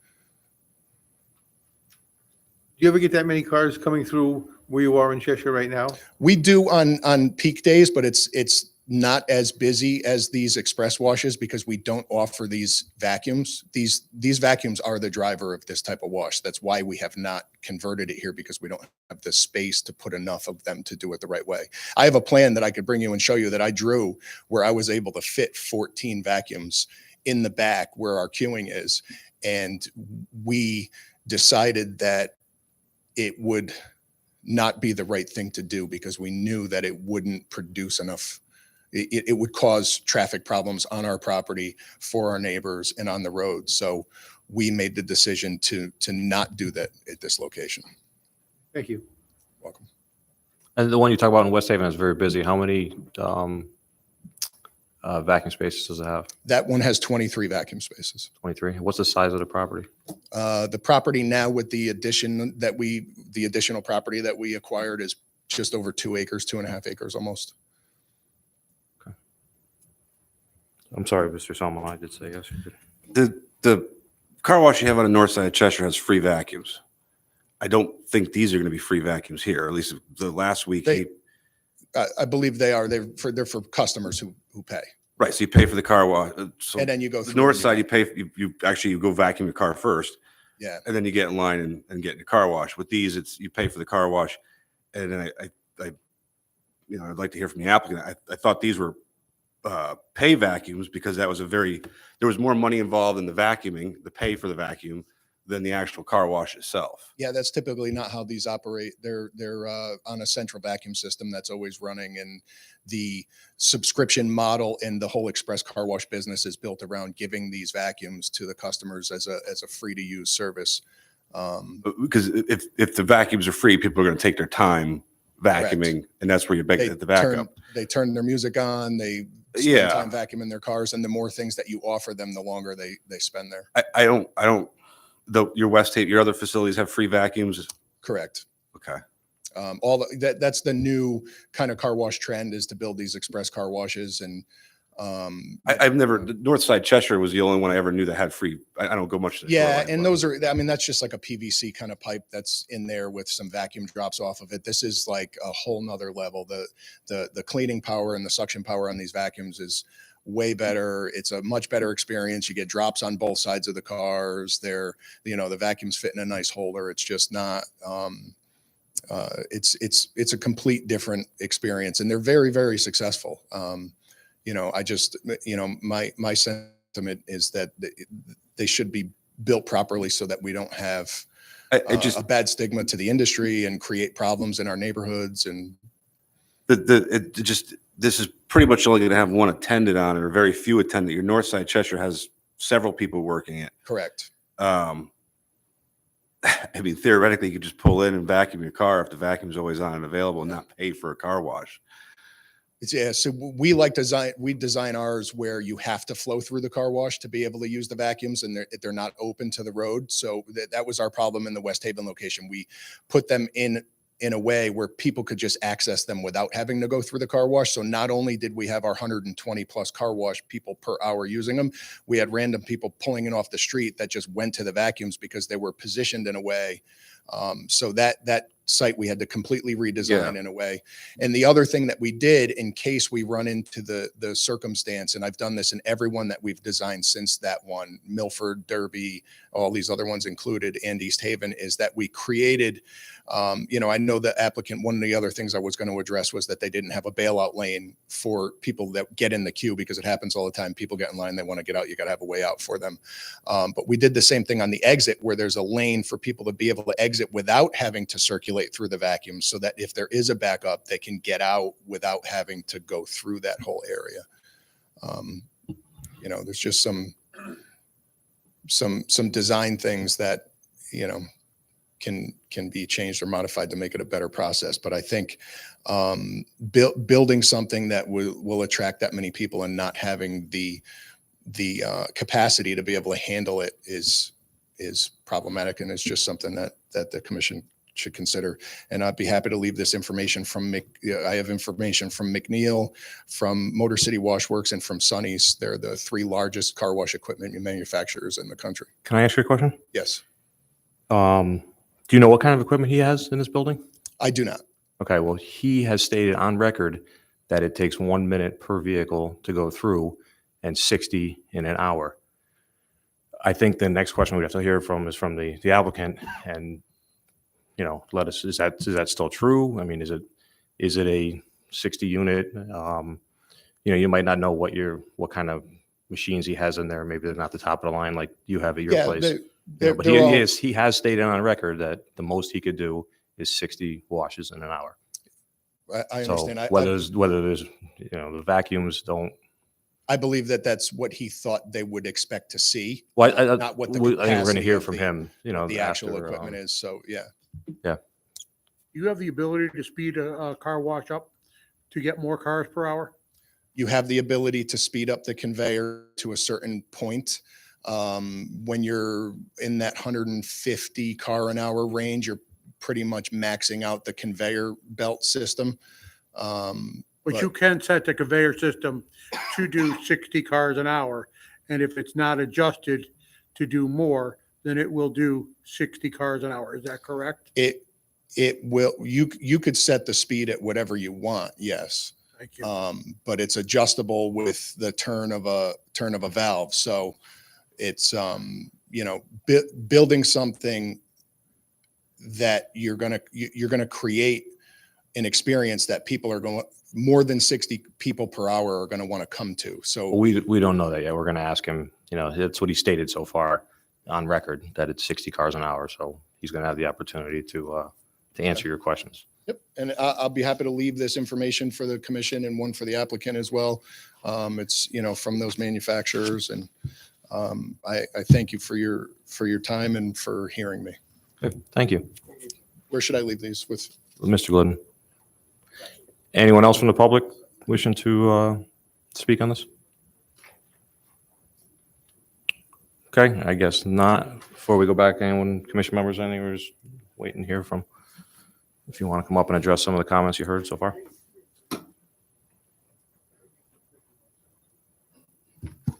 Do you ever get that many cars coming through where you are in Cheshire right now? We do on peak days, but it's not as busy as these express washes because we don't offer these vacuums. These vacuums are the driver of this type of wash. That's why we have not converted it here, because we don't have the space to put enough of them to do it the right way. I have a plan that I could bring you and show you that I drew where I was able to fit 14 vacuums in the back where our queuing is. And we decided that it would not be the right thing to do because we knew that it wouldn't produce enough. It would cause traffic problems on our property for our neighbors and on the road. So we made the decision to not do that at this location. Thank you. Welcome. And the one you talk about in West Haven is very busy. How many vacuum spaces does it have? That one has 23 vacuum spaces. 23. What's the size of the property? The property now with the additional property that we acquired is just over 2 acres, 2.5 acres almost. I'm sorry, Mr. Salmon, I did say yes. You could. The car wash you have on the north side of Cheshire has free vacuums. I don't think these are going to be free vacuums here. At least the last week. I believe they are. They're for customers who pay. Right. So you pay for the car wash. So And then you go the through. north and side, you pay. You go vacuum your car first. Yeah. And then you get in line and get in the car wash. With these, it's you pay for the car wash, and then I'd like to hear from the applicant. I thought these were pay vacuums because there was more money involved in the vacuuming, the pay for the vacuum, than the actual car wash itself. Yeah, that's typically not how these operate. They're on a central vacuum system that's always running, and the subscription model and the whole express car wash business is built around giving these vacuums to the customers as a free to use service. Because if the vacuums are free, people are going to take their time vacuuming, and that's where you're making the backup. They turn their music on. They spend time vacuuming their cars, and the more things that you offer them, the longer they spend there. I don't. Your West Haven, your other facilities have free vacuums. Correct. Okay. That's the new kind of car wash trend, is to build these express car washes. And I've never, the North Side Cheshire was the only one I ever knew that had free. I don't go much to the yeah, shoreline, and but- those are, that's just like a PVC kind of pipe that's in there with some vacuum drops off of it. This is like a whole nother level. The cleaning power and the suction power on these vacuums is way better. It's a much better experience. You get drops on both sides of the cars. The vacuums fit in a nice holder. It's just not, it's a complete different experience, and they're very, very successful. My sentiment is that they should be built properly so that we don't have a bad stigma to the industry and create problems in our neighborhoods. And this is pretty much only going to have one attendant on it, or very few attendant. Your North Side Cheshire has several people working it. Correct. I mean, theoretically, you could just pull in and vacuum your car if the vacuum's always on and available, and not pay for a car wash. Yeah, so we design ours where you have to flow through the car wash to be able to use the vacuums, and they're not open to the road. So that was our problem in the West Haven location. We put them in a way where people could just access them without having to go through the car wash. So not only did we have our 120 plus car wash people per hour using them, we had random people pulling it off the street that just went to the vacuums because they were positioned in a way. So that site we had to completely redesign in a way. And the other thing that we did, in case we run into the circumstance, and I've done this in every one that we've designed since that one, Milford, Derby, all these other ones included, and East Haven, is that we created, I know the applicant, one of the other things I was going to address was that they didn't have a bailout lane for people that get in the queue, because it happens all the time. People get in line, they want to get out, you got to have a way out for them. But we did the same thing on the exit, where there's a lane for people to be able to exit without having to circulate through the vacuum, so that if there is a backup, they can get out without having to go through that whole area. There's just some design things that, can be changed or modified to make it a better process. But I think building something that will attract that many people and not having the capacity to be able to handle it is problematic, and it's just something that the commission should consider. And I'd be happy to leave this information from I have information from McNeil, from Motor City Wash Works, and from Sonny's. They're the 3 largest car wash equipment manufacturers in the country. Can I ask you a question? Yes, Do you know what kind of equipment he has in this building? I do not. Okay, well, he has stated on record that it takes 1 minute per vehicle to go through and 60 in an hour. I think the next question we have to hear from is from the applicant, and let us, is that still true? I mean, is it a 60 unit? You might not know what kind of machines he has in there. Maybe they're not the top of the line like you have at your place. But he has stated on record that the most he could do is 60 washes in an hour. I understand. So whether there's the vacuums don't. I believe that's what he thought they would expect to see. Well, not what the I think we're going to capacity hear of from the- him. the actual after, equipment is. So yeah. You have the ability to speed a car wash up to get more cars per hour? You have the ability to speed up the conveyor to a certain point. When you're in that 150 car an hour range, you're pretty much maxing out the conveyor belt system. But you can set the conveyor system to do 60 cars an hour. And if it's not adjusted to do more, then it will do 60 cars an hour. Is that correct? It will, you could set the speed at whatever you want. Yes. Thank you. But it's adjustable with the turn of a valve. So it's, building something that you're going to create an experience that people are going, more than 60 people per hour are going to want to come to. So we don't know that yet. We're going to ask him. That's what he stated so far on record, that it's 60 cars an hour. So he's going to have the opportunity to answer your questions. Yep. And I'll be happy to leave this information for the commission and one for the applicant as well. It's, from those manufacturers, and I thank you for your time and for hearing me. Okay, thank you. Where should I leave these with? Mr. Glidden. Anyone else from the public wishing to speak on this? Okay, I guess not. Before we go back, anyone, commission members, anyone is waiting to hear from? If you want to come up and address some of the comments you heard so far.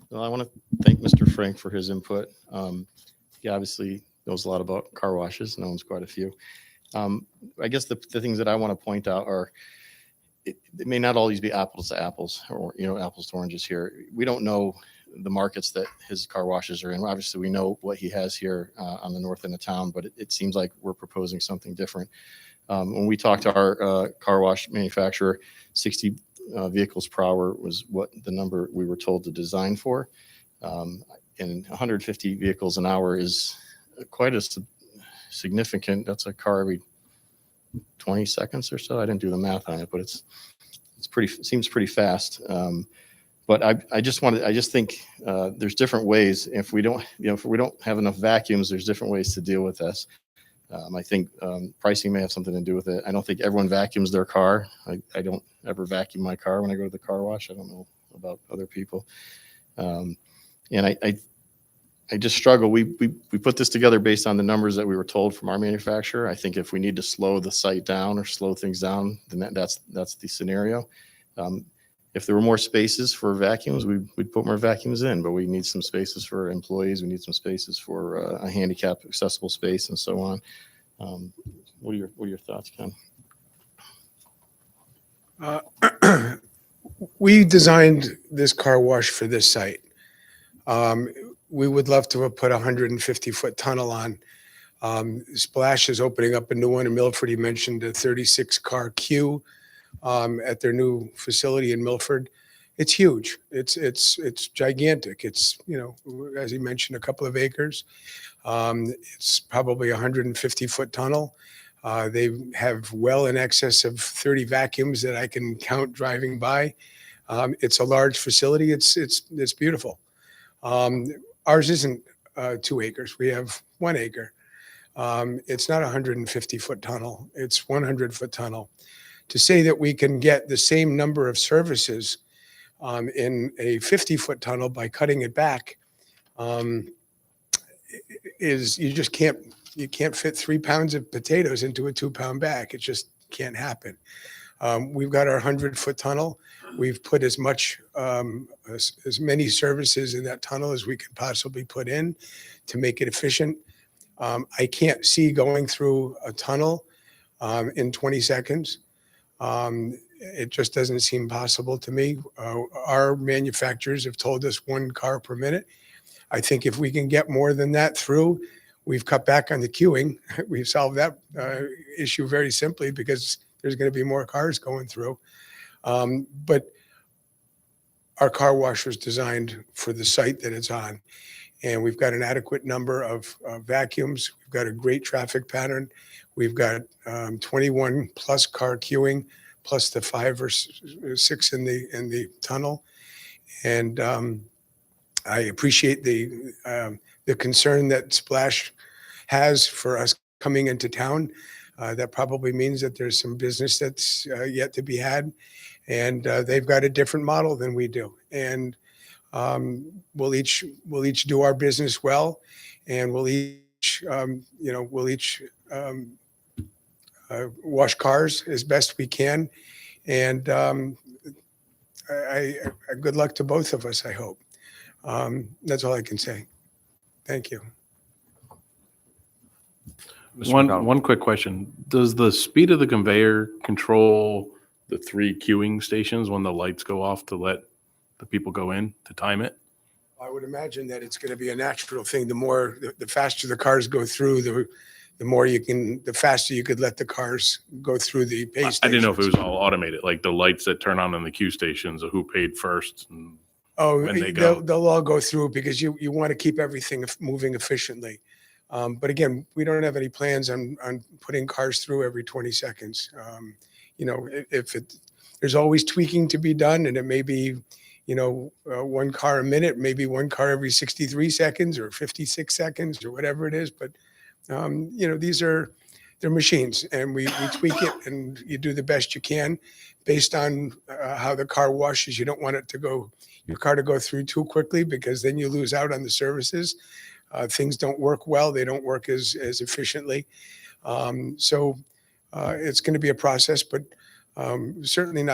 Well, I want to thank Mr. Frank for his input. He obviously knows a lot about car washes, and owns quite a few. I guess the things that I want to point out are, it may not always be apples to apples, or apples to oranges here. We don't know the markets that his car washes are in. Obviously, we know what he has here on the north end of town, but it seems like we're proposing something different. When we talked to our car wash manufacturer, 60 vehicles per hour was what the number we were told to design for. And 150 vehicles an hour is quite a significant. That's a car every 20 seconds or so. I didn't do the math on it, but it's seems pretty fast. But I just think there's different ways. If we don't, if we don't have enough vacuums, there's different ways to deal with this. I think pricing may have something to do with it. I don't think everyone vacuums their car. I don't ever vacuum my car when I go to the car wash. I don't know about other people. And I just struggle. We put this together based on the numbers that we were told from our manufacturer. I think if we need to slow the site down or slow things down, then that's the scenario. If there were more spaces for vacuums, we'd put more vacuums in, but we need some spaces for employees. We need some spaces for a handicap accessible space and so on. What are your thoughts, Ken? We designed this car wash for this site. We would love to have put a 150-foot tunnel on. Splash is opening up a new one in Milford. He mentioned a 36-car queue at their new facility in Milford. It's huge. It's gigantic. It's, as he mentioned, a couple of acres. It's probably a 150-foot tunnel. They have well in excess of 30 vacuums that I can count driving by. It's a large facility. It's beautiful. Ours isn't 2 acres. We have 1 acre. It's not a 150-foot tunnel. It's 100-foot tunnel. To say that we can get the same number of services in a 50-foot tunnel by cutting it back is you can't fit 3 pounds of potatoes into a 2-pound bag. It just can't happen. We've got our 100-foot tunnel. We've put as many services in that tunnel as we could possibly put in to make it efficient. I can't see going through a tunnel in 20 seconds. It just doesn't seem possible to me. Our manufacturers have told us 1 car per minute. I think if we can get more than that through, we've cut back on the queuing. We've solved that issue very simply because there's going to be more cars going through. But our car wash was designed for the site that it's on. And we've got an adequate number of vacuums. We've got a great traffic pattern. We've got 21 plus car queuing, plus the 5 or 6 in the tunnel. And I appreciate the concern that Splash has for us coming into town. That probably means that there's some business that's yet to be had. And they've got a different model than we do. And we'll each do our business well, and we'll each wash cars as best we can. And I good luck to both of us, I hope. That's all I can say. Thank you. Mr. McDonald. One quick question. Does the speed of the conveyor control the 3 queuing stations when the lights go off to let the people go in to time it? I would imagine that it's going to be a natural thing. The faster the cars go through, the faster you could let the cars go through the pay stations. I didn't know if it was all automated, like the lights that turn on in the queue stations, or who paid first. And when they go. They'll all go through because you want to keep everything moving efficiently. But again, we don't have any plans on putting cars through every 20 seconds. There's always tweaking to be done, and it may be, 1 car a minute, maybe 1 car every 63 seconds or 56 seconds or whatever it is. But, they're machines, and we tweak it, and you do the best you can based on how the car washes. You don't want your car to go through too quickly, because then you lose out on the services. Things don't work well. They don't work as efficiently. So it's going to be a process, but certainly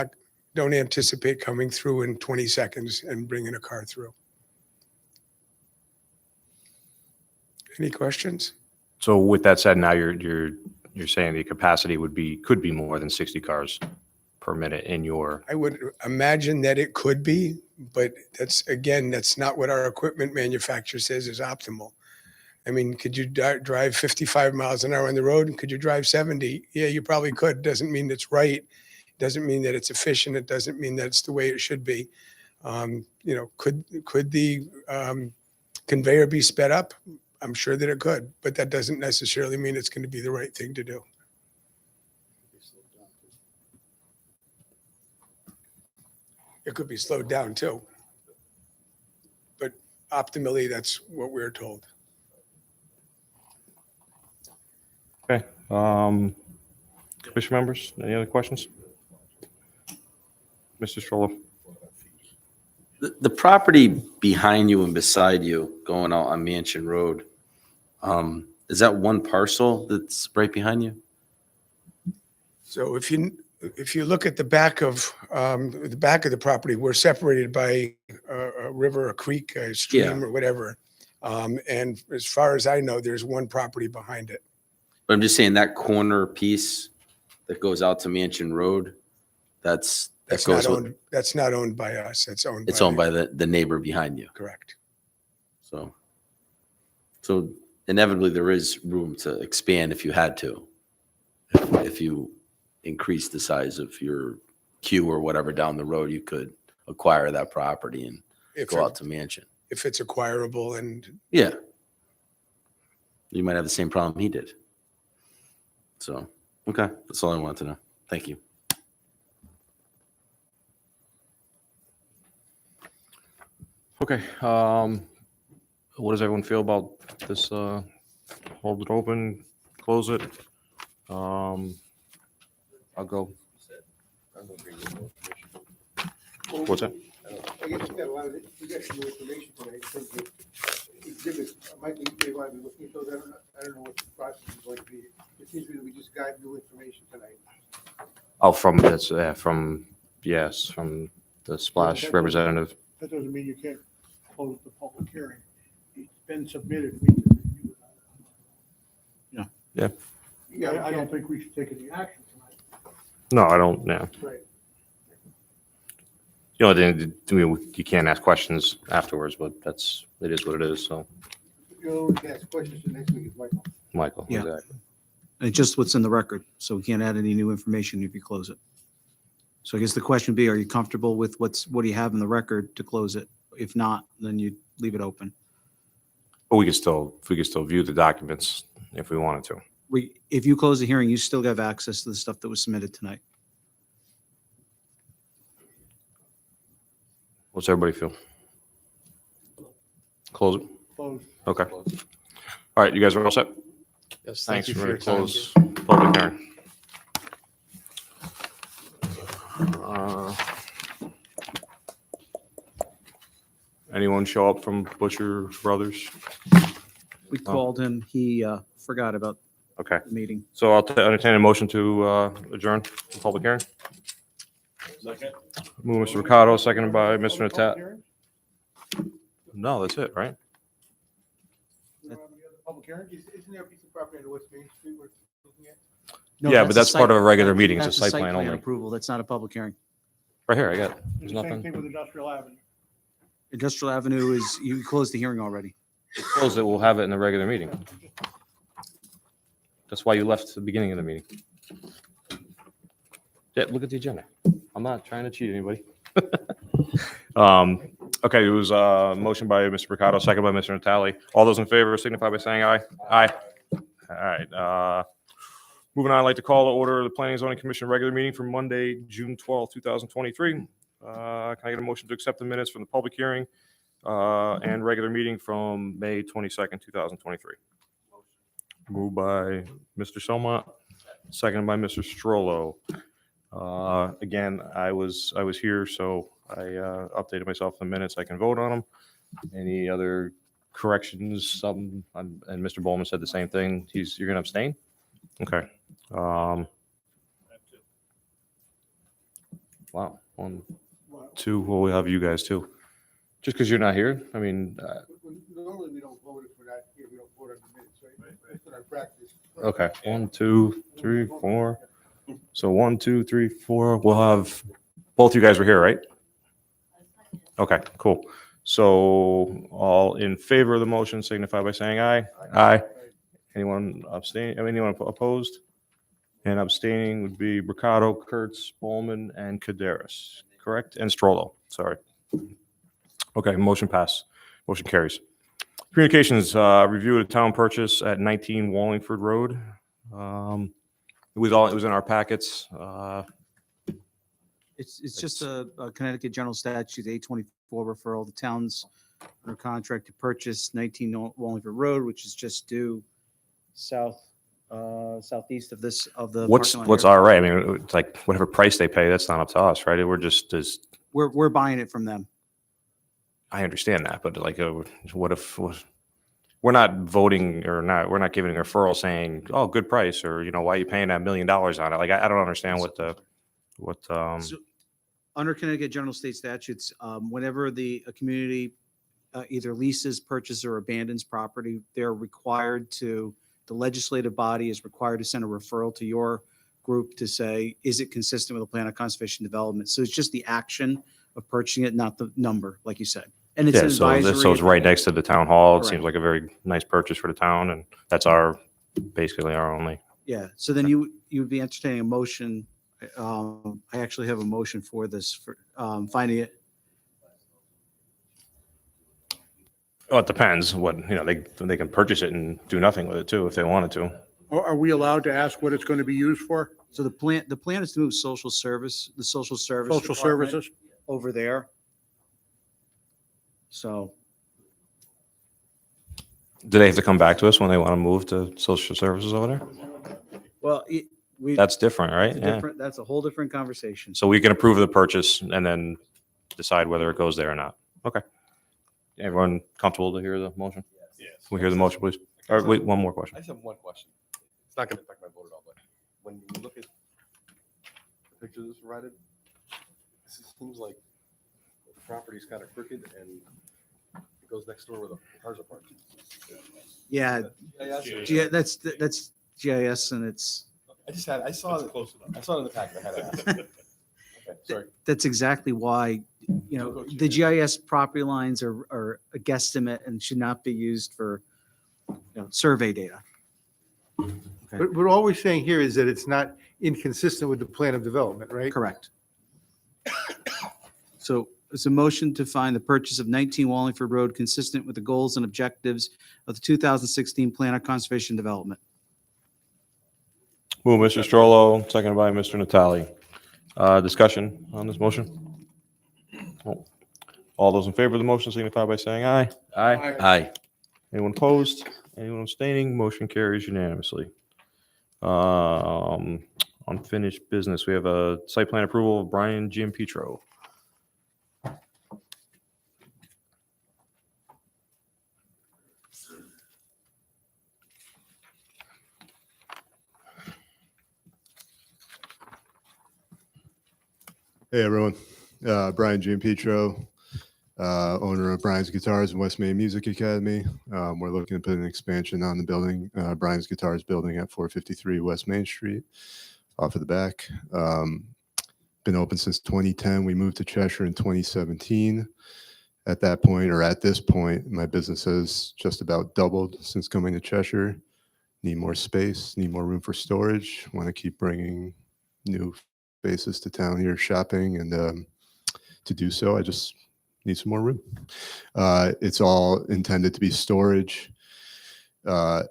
don't anticipate coming through in 20 seconds and bringing a car through. Any questions? So with that said, now you're saying the capacity could be more than 60 cars per minute in your. I would imagine that it could be, but that's not what our equipment manufacturer says is optimal. I mean, could you drive 55 miles an hour on the road? Could you drive 70? Yeah, you probably could. Doesn't mean it's right. Doesn't mean that it's efficient. It doesn't mean that it's the way it should be. Could the conveyor be sped up? I'm sure that it could, but that doesn't necessarily mean it's going to be the right thing to do. it could be slowed down too. But optimally, that's what we're told. Okay. Commission members, any other questions? Mr. Strollo? The property behind you and beside you going out on Mansion Road, is that one parcel that's right behind you? So if you look at the back of the property, we're separated by a river, a creek, a stream, or whatever. And as far as I know, there's one property behind it. But I'm just saying that corner piece that goes out to Mansion Road, that That's goes not with, owned. That's not owned by us. It's owned. it's owned by the neighbor behind you. Correct. So inevitably there is room to expand if you had to. If you increase the size of your queue or whatever down the road, you could acquire that property and go out to Mansion. If it's acquirable and Yeah. You might have the same problem he did. So, okay, that's all I wanted to know. Thank you. Okay. What does everyone feel about this? Hold it open, close it. I'll go. What's that? I guess we got a lot of, we got some new information tonight, in terms of exhibits, might be, they want to be looking, so I don't know what the process is going to be. It seems to me that we just got new information tonight. Oh, from this, from the Splash representative. That doesn't mean you can't close the public hearing. It's been submitted. We can review it. Yeah. Yeah, I don't think we should take any action tonight. No, I don't. Yeah. Right. You know, you can't ask questions afterwards, but it is what it is. So, You can ask questions the next week is Michael. Michael, Yeah. exactly. And it's just what's in the record, so we can't add any new information if you close it. So I guess the question would be, are you comfortable with what do you have in the record to close it? If not, then you leave it open. But we could still view the documents if we wanted to. If you close the hearing, you still have access to the stuff that was submitted tonight. What's everybody feel? Close it. Close. Okay. All right, you guys are all set? Yes, Thanks. thank you We're for your gonna time. close public hearing. Anyone show up from Butcher Brothers? We called him, he forgot about Okay, the meeting. so I'll entertain a motion to adjourn the public hearing. Move Mr. Ricardo, seconded by Mr. Natat. No, that's it, right? Public hearing, isn't there a piece of property on West Main Street we're looking at? No, Yeah, but a that's part site- of a regular meeting. It's a that's site plan only. Approval, that's not a public hearing. Right here, I got it. There's The same nothing. thing with Industrial Avenue. Industrial Avenue is, you closed the hearing already. Close it, we'll have it in the regular meeting. That's why you left the beginning of the meeting. Yeah, look at the agenda. I'm not trying to cheat anybody. Okay, it was a motion by Mr. Mercado, second by Mr. Natale. All those in favor signify by saying aye. Aye. All right. Moving on, I'd like to call to order the Planning and Zoning Commission regular meeting for Monday, June 12th, 2023. Can I get a motion to accept the minutes from the public hearing and regular meeting from May 22nd, 2023? Moved by Mr. Somont, seconded by Mr. Strollo. Again, I was here, so I updated myself in the minutes. I can vote on them. Any other corrections? Some, and Mr. Bowman said the same thing. You're going to abstain? Okay. Wow. 1, 2. Well, we have you guys too. Just because you're not here. I mean, Normally, we don't vote if we're not here, we don't vote on the minutes, right? That's what our practice. okay. 1, 2, 3, 4. So 1, 2, 3, 4. We'll have both you guys were here, right? Okay, cool. So all in favor of the motion signify by saying aye. Aye. Anyone abstain? Anyone opposed? And abstaining would be Mercado, Kurtz, Bowman, and Kaderis, correct? And Strollo, sorry. Okay, motion pass. Motion carries. Communications, review of the town purchase at 19 Wallingford Road. It was in our packets. It's just a Connecticut General Statute 824 referral. The town's under contract to purchase 19 Wallingford Road, which is just due southeast of the What's parking lot here. our rate? I mean, it's like whatever price they pay, that's not up to us, right? We're just as, We're buying it from them. I understand that, but like, what if we're not voting or not, we're not giving a referral saying, oh, good price, or, why are you paying that $1 million on it? Like, I don't understand what, So, under Connecticut General State Statutes, whenever a community either leases, purchases, or abandons property, the legislative body is required to send a referral to your group to say, is it consistent with the plan of conservation development? So it's just the action of purchasing it, not the number, like you said. And it's yeah, an advisory. so it's right next to the town hall. It Correct. seems like a very nice purchase for the town, and that's basically our only. Yeah, so then you would be entertaining a motion. I actually have a motion for this, for finding it. Well, it depends what, they can purchase it and do nothing with it too, if they wanted to. Or are we allowed to ask what it's going to be used for? So the plan is to move social service Social department services? over there. So Do they have to come back to us when they want to move to social services over there? well, That's different, right? that's a Yeah. different, that's a whole different conversation. So we can approve the purchase and then decide whether it goes there or not. Okay. Everyone comfortable to hear the motion? Yes. Can we hear the motion, please? All right, wait, one more question. I just have one question. It's not going to affect my vote at all, but when you look at the picture that's provided, this seems like the property's kind of crooked and it goes next door where the cars are parked. Yeah, Yeah, that's GIS, and I saw it in the packet. I had to ask. Okay, sorry. that's exactly why, the GIS property lines are a guesstimate and should not be used for, survey data. But all we're saying here is that it's not inconsistent with the plan of development, right? Correct. So it's a motion to find the purchase of 19 Wallingford Road consistent with the goals and objectives of the 2016 Plan of Conservation Development. Move, Mr. Strollo, seconded by Mr. Natali. Discussion on this motion? All those in favor of the motion signify by saying aye. Aye. Aye. Anyone opposed? Anyone abstaining? Motion carries unanimously. Unfinished business. We have a site plan approval of Brian Giampetro. Hey everyone, Brian Giampetro, owner of Brian's Guitars and West Main Music Academy. We're looking to put an expansion on the building, Brian's Guitars building at 453 West Main Street, off of the back. Been open since 2010. We moved to Cheshire in 2017. At that point, or at this point, my business has just about doubled since coming to Cheshire. Need more space, need more room for storage. Want to keep bringing new faces to town here shopping, and to do so, I just need some more room. It's all intended to be storage. I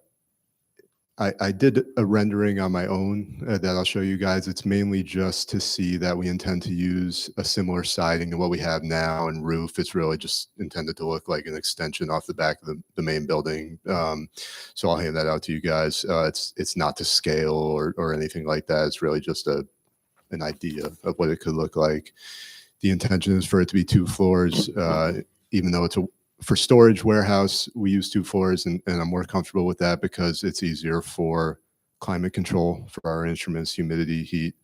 did a rendering on my own that I'll show you guys. It's mainly just to see that we intend to use a similar siding to what we have now and roof. It's really just intended to look like an extension off the back of the main building. So I'll hand that out to you guys. It's not to scale or anything like that. It's really just an idea of what it could look like. The intention is for it to be 2 floors, even though it's for storage warehouse, we use 2 floors, and I'm more comfortable with that because it's easier for climate control for our instruments, humidity, heat,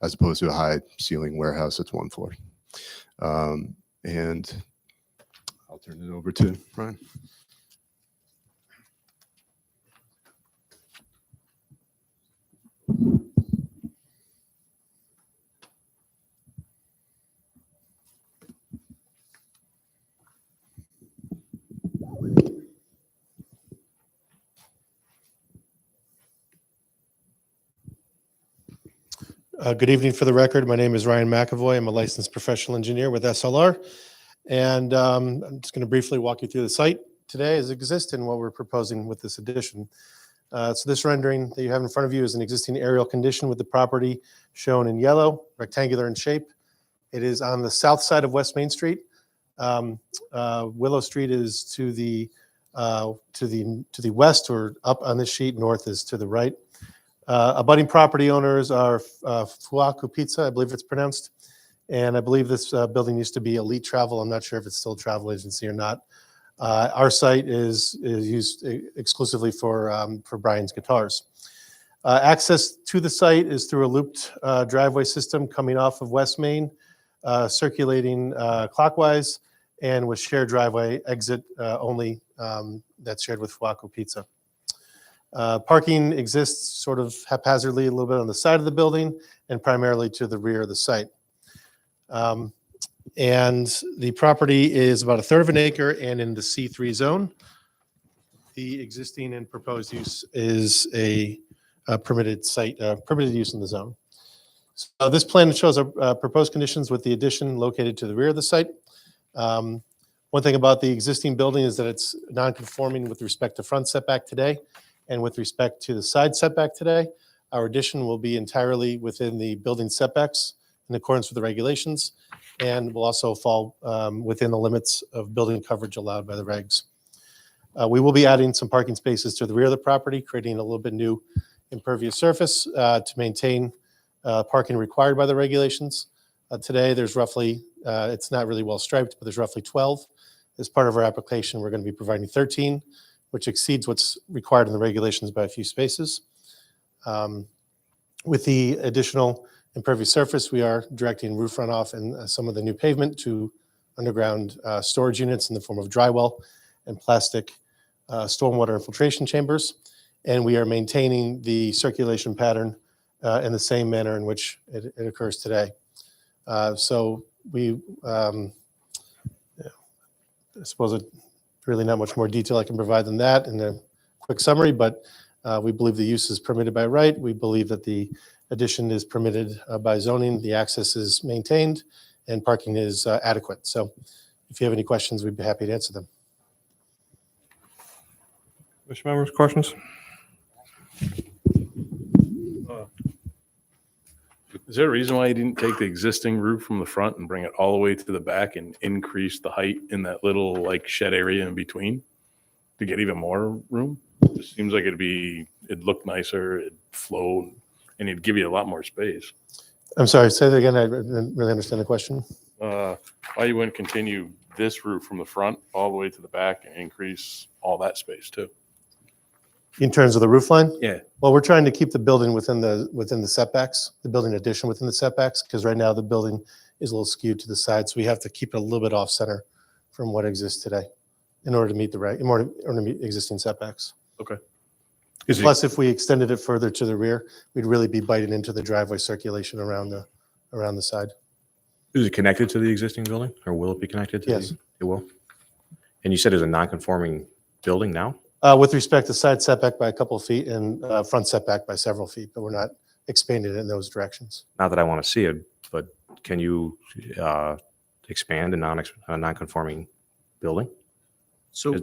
as opposed to a high ceiling warehouse that's 1 floor. And I'll turn it over to Brian. Good evening. For the record, my name is Ryan McAvoy. I'm a licensed professional engineer with SLR. And I'm just going to briefly walk you through the site today as it exists and what we're proposing with this addition. So this rendering that you have in front of you is an existing aerial condition with the property shown in yellow, rectangular in shape. It is on the south side of West Main Street. Willow Street is to the west, or up on this sheet. North is to the right. Abutting property owners are Fuaku Pizza, I believe it's pronounced. And I believe this building used to be Elite Travel. I'm not sure if it's still a travel agency or not. Our site is used exclusively for Brian's Guitars. Access to the site is through a looped driveway system coming off of West Main, circulating clockwise, and with shared driveway exit only that's shared with Fuaku Pizza. Parking exists sort of haphazardly a little bit on the side of the building and primarily to the rear of the site. And the property is about 1/3 of an acre and in the C3 zone. The existing and proposed use is a permitted site, permitted use in the zone. So this plan shows proposed conditions with the addition located to the rear of the site. One thing about the existing building is that it's non-conforming with respect to front setback today and with respect to the side setback today. Our addition will be entirely within the building setbacks in accordance with the regulations, and will also fall within the limits of building coverage allowed by the regs. We will be adding some parking spaces to the rear of the property, creating a little bit new impervious surface to maintain parking required by the regulations. Today, there's roughly, it's not really well striped, but there's roughly 12. As part of our application, we're going to be providing 13, which exceeds what's required in the regulations by a few spaces. With the additional impervious surface, we are directing roof runoff and some of the new pavement to underground storage units in the form of dry well and plastic stormwater infiltration chambers. And we are maintaining the circulation pattern in the same manner in which it occurs today. So we, I suppose it's really not much more detail I can provide than that in a quick summary, but we believe the use is permitted by right. We believe that the addition is permitted by zoning, the access is maintained, and parking is adequate. So if you have any questions, we'd be happy to answer them. Commission members, questions? Is there a reason why you didn't take the existing roof from the front and bring it all the way to the back and increase the height in that little like shed area in between to get even more room? It seems like it'd look nicer, it'd flow, and it'd give you a lot more space. I'm sorry, say that again. I didn't really understand the question. Why you wouldn't continue this roof from the front all the way to the back and increase all that space too? In terms of the roof line? Yeah. Well, we're trying to keep the building within the setbacks, the building addition within the setbacks, because right now the building is a little skewed to the side, so we have to keep it a little bit off center from what exists today in order to meet in order to meet existing setbacks. Okay. Plus, if we extended it further to the rear, we'd really be biting into the driveway circulation around the side. Is it connected to the existing building, or will it be connected to? Yes. It will. And you said it's a non-conforming building now? With respect to side setback by a couple of feet and front setback by several feet, but we're not expanding it in those directions. Not that I want to see it, but can you expand a non-conforming building? So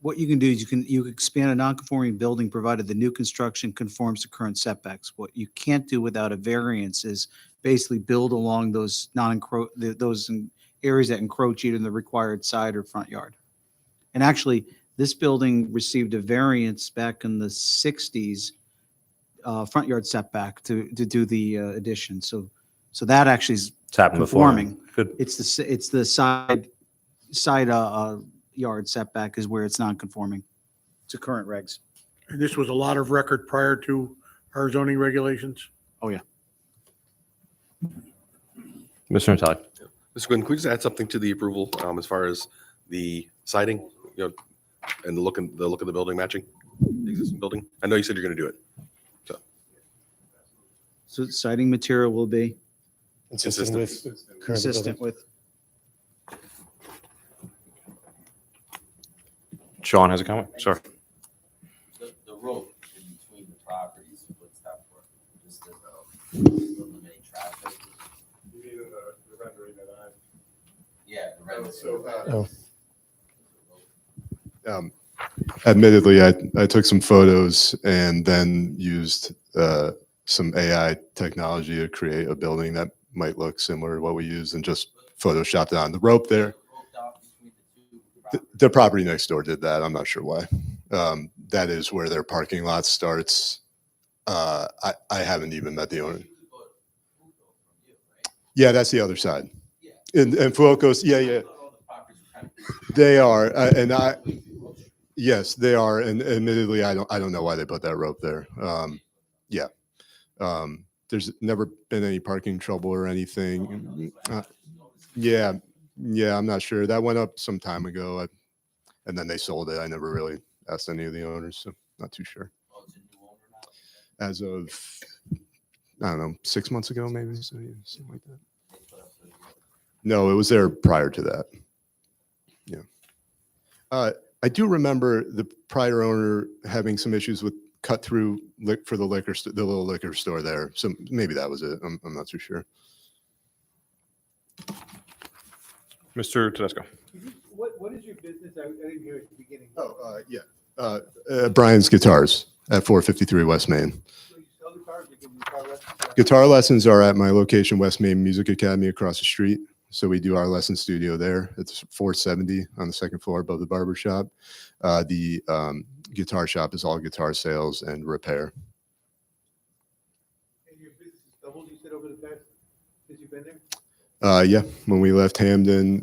what you can do is you can expand a non-conforming building provided the new construction conforms to current setbacks. What you can't do without a variance is basically build along those those areas that encroach either in the required side or front yard. And actually, this building received a variance back in the 60s, front yard setback to do the addition. So that actually is It's happened before. conforming. Good. It's the side yard setback is where it's non-conforming to current regs. And this was a lot of record prior to our zoning regulations? Oh, yeah. Mr. Natale? Mr. Quinn, could we just add something to the approval as far as the siding, and the look of the building matching the existing building? I know you said you're going to do it. So siding material will be Consistent with current consistent building. with. Sean has a comment? Sorry. The road in between the properties, what's that for? Just to eliminate traffic? You mean the rendering that I... Yeah, the rendering. Admittedly, I took some photos and then used some AI technology to create a building that might look similar to what we use and just photoshopped it on the rope there. The property next door did that. I'm not sure why. That is where their parking lot starts. I haven't even met the owner. Yeah, that's the other side. And Fuoco's, yeah. They are, yes, they are. And admittedly, I don't know why they put that rope there. Yeah. There's never been any parking trouble or anything. Yeah, I'm not sure. That went up some time ago, and then they sold it. I never really asked any of the owners, so not too sure. As of, I don't know, 6 months ago, maybe, so, yeah, something like that. No, it was there prior to that. Yeah. I do remember the prior owner having some issues with cut through for the little liquor store there. So maybe that was it. I'm not too sure. Mr. Tedesco. What is your business? I didn't hear at the beginning. Yeah. Brian's Guitars at 453 West Main. So you sell guitars, you give guitar lessons? Guitar lessons are at my location, West Main Music Academy across the street. So we do our lesson studio there. It's 470 on the second floor above the barber shop. The guitar shop is all guitar sales and repair. And your business has doubled, you said, over the past, since you've been there? Yeah, when we left Hamden,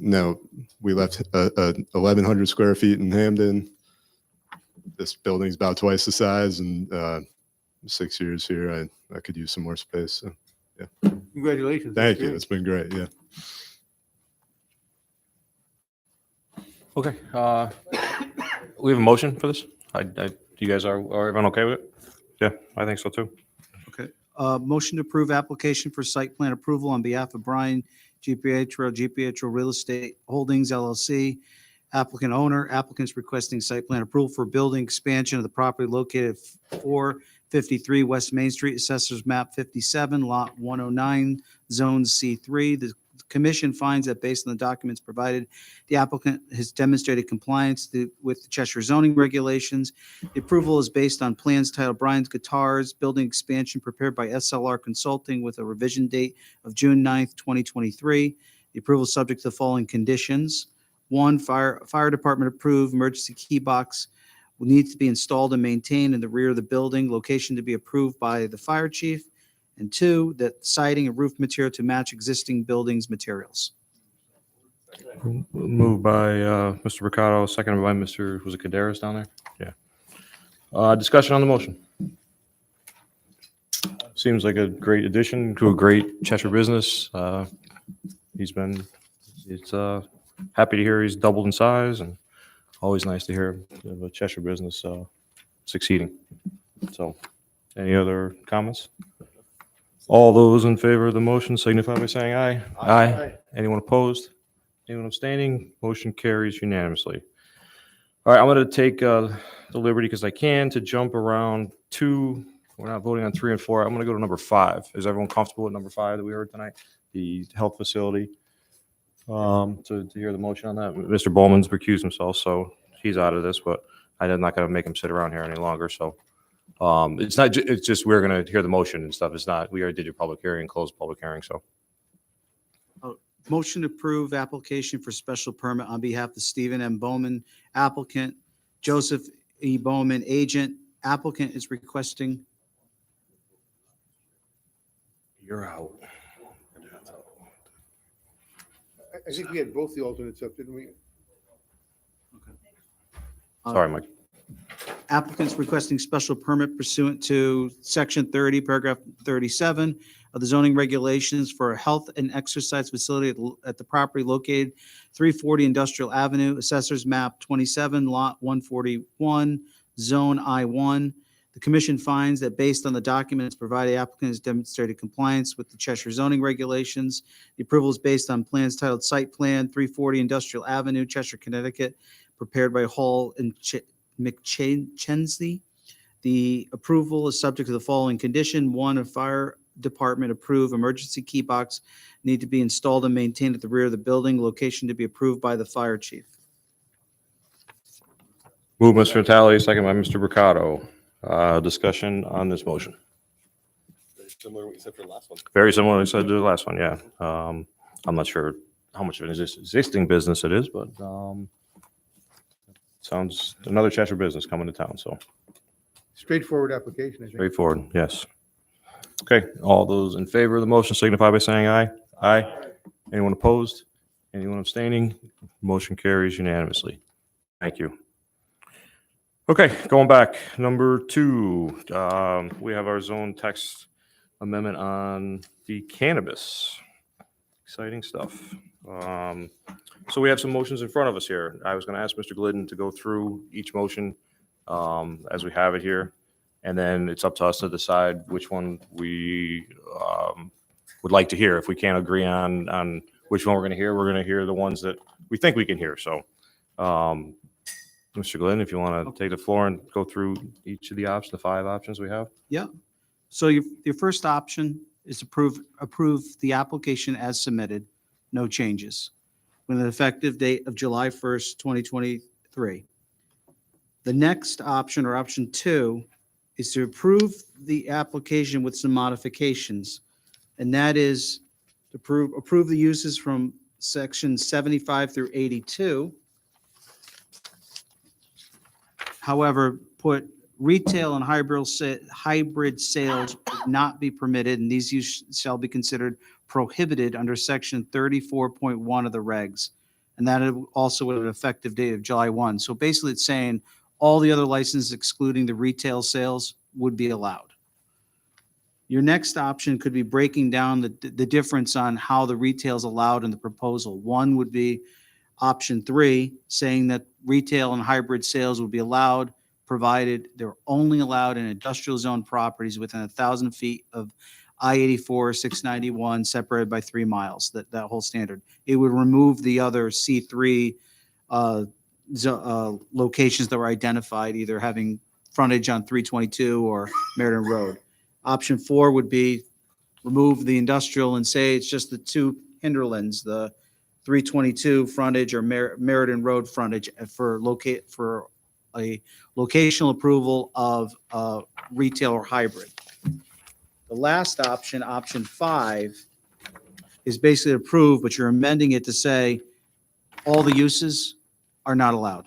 we left 1,100 square feet in Hamden. This building's about twice the size, and 6 years here, I could use some more space. So, yeah. Congratulations. Thank you. It's been great. Yeah. Okay, we have a motion for this? You guys are everyone okay with it? Yeah, I think so too. Okay. Motion to approve application for site plan approval on behalf of Brian GPHO Real Estate Holdings LLC. Applicant owner, applicants requesting site plan approval for building expansion of the property located at 453 West Main Street, Assessors Map 57, Lot 109, Zone C3. The commission finds that based on the documents provided, the applicant has demonstrated compliance with the Cheshire zoning regulations. The approval is based on plans titled Brian's Guitars, Building Expansion prepared by SLR Consulting with a revision date of June 9th, 2023. The approval is subject to the following conditions. One, fire department approved emergency key box will need to be installed and maintained in the rear of the building, location to be approved by the fire chief. And two, that siding and roof material to match existing buildings materials. Moved by Mr. Ricardo, seconded by Mr. Was it Caderas down there? Yeah. Discussion on the motion. Seems like a great addition to a great Cheshire business. It's happy to hear he's doubled in size, and always nice to hear of a Cheshire business succeeding. So, any other comments? All those in favor of the motion signify by saying aye. Aye. Anyone opposed? Anyone abstaining? Motion carries unanimously. All right, I'm going to take the liberty, because I can, to jump around to, we're not voting on 3 and 4. I'm going to go to number 5. Is everyone comfortable with number 5 that we heard tonight? The health facility. To hear the motion on that. Mr. Bowman's recused himself, so he's out of this, but I'm not going to make him sit around here any longer, so. It's just we're going to hear the motion and stuff. It's not, we already did your public hearing, closed public hearing, so. Motion to approve application for special permit on behalf of Stephen M. Bowman, applicant, Joseph E. Bowman, agent. Applicant is requesting. You're out. I think we had both the alternates up, didn't we? Sorry, Mike. Applicants requesting special permit pursuant to Section 30, Paragraph 37 of the zoning regulations for a health and exercise facility at the property located 340 Industrial Avenue, Assessors Map 27, Lot 141, Zone I-1. The commission finds that based on the documents provided, the applicant has demonstrated compliance with the Cheshire zoning regulations. The approval is based on plans titled Site Plan 340 Industrial Avenue, Cheshire, Connecticut, prepared by Hall and McChesney. The approval is subject to the following condition. One, a fire department approved emergency key box need to be installed and maintained at the rear of the building, location to be approved by the fire chief. Move, Mr. Natale, second by Mr. Ricardo. Discussion on this motion. Similar to what you said for the last one. Very similar to the last one, yeah. I'm not sure how much of an existing business it is, but sounds another Cheshire business coming to town, so Straightforward application, I think. straightforward, yes. Okay, all those in favor of the motion signify by saying aye. Aye. Anyone opposed? Anyone abstaining? Motion carries unanimously. Thank you. Okay, going back, number 2, we have our zone text amendment on the cannabis. Exciting stuff. So we have some motions in front of us here. I was going to ask Mr. Glidden to go through each motion as we have it here, and then it's up to us to decide which one we would like to hear. If we can't agree on which one we're going to hear the ones that we think we can hear. So, Mr. Glidden, if you want to take the floor and go through each of the options, the 5 options we have. Yeah. So your first option is approve the application as submitted, no changes, with an effective date of July 1st, 2023. The next option, or option 2, is to approve the application with some modifications, and that is to approve the uses from section 75 through 82. However, put retail and hybrid sales would not be permitted, and these use shall be considered prohibited under section 34.1 of the regs. And that also with an effective date of July 1. So basically it's saying all the other licenses excluding the retail sales would be allowed. Your next option could be breaking down the difference on how the retail is allowed in the proposal. One would be option 3, saying that retail and hybrid sales would be allowed, provided they're only allowed in industrial zone properties within 1,000 feet of I-84, 691, separated by 3 miles, that whole standard. It would remove the other C3 locations that were identified, either having frontage on 322 or Meriden Road. Option 4 would be remove the industrial and say it's just the 2 hinterlands, the 322 frontage or Meriden Road frontage for a locational approval of retail or hybrid. The last option, option 5, is basically approved, but you're amending it to say all the uses are not allowed.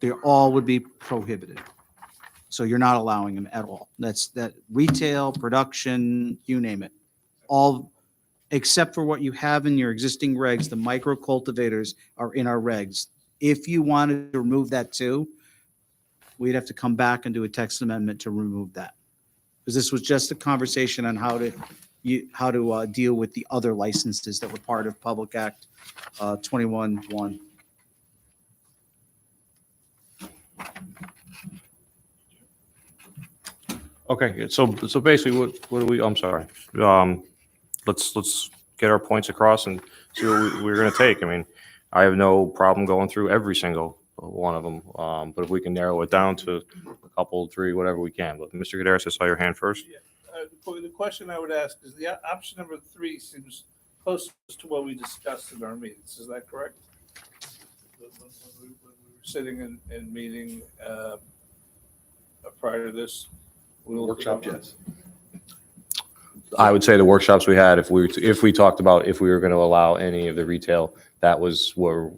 They all would be prohibited. So you're not allowing them at all. That's that retail, production, you name it. All except for what you have in your existing regs, the micro cultivators are in our regs. If you wanted to remove that too, we'd have to come back and do a text amendment to remove that. Because this was just a conversation on how to deal with the other licenses that were part of Public Act 21-1. Okay, so basically what do we, I'm sorry. Let's get our points across and see what we're going to take. I mean, I have no problem going through every single one of them, but if we can narrow it down to a couple, 3, whatever we can. But Mr. Gutierrez, I saw your hand first. The question I would ask is the option number 3 seems closest to what we discussed in our meetings. Is that correct? When we were sitting in meeting prior to this? Workshop, yes. I would say the workshops we had, if we talked about if we were going to allow any of the retail, that was where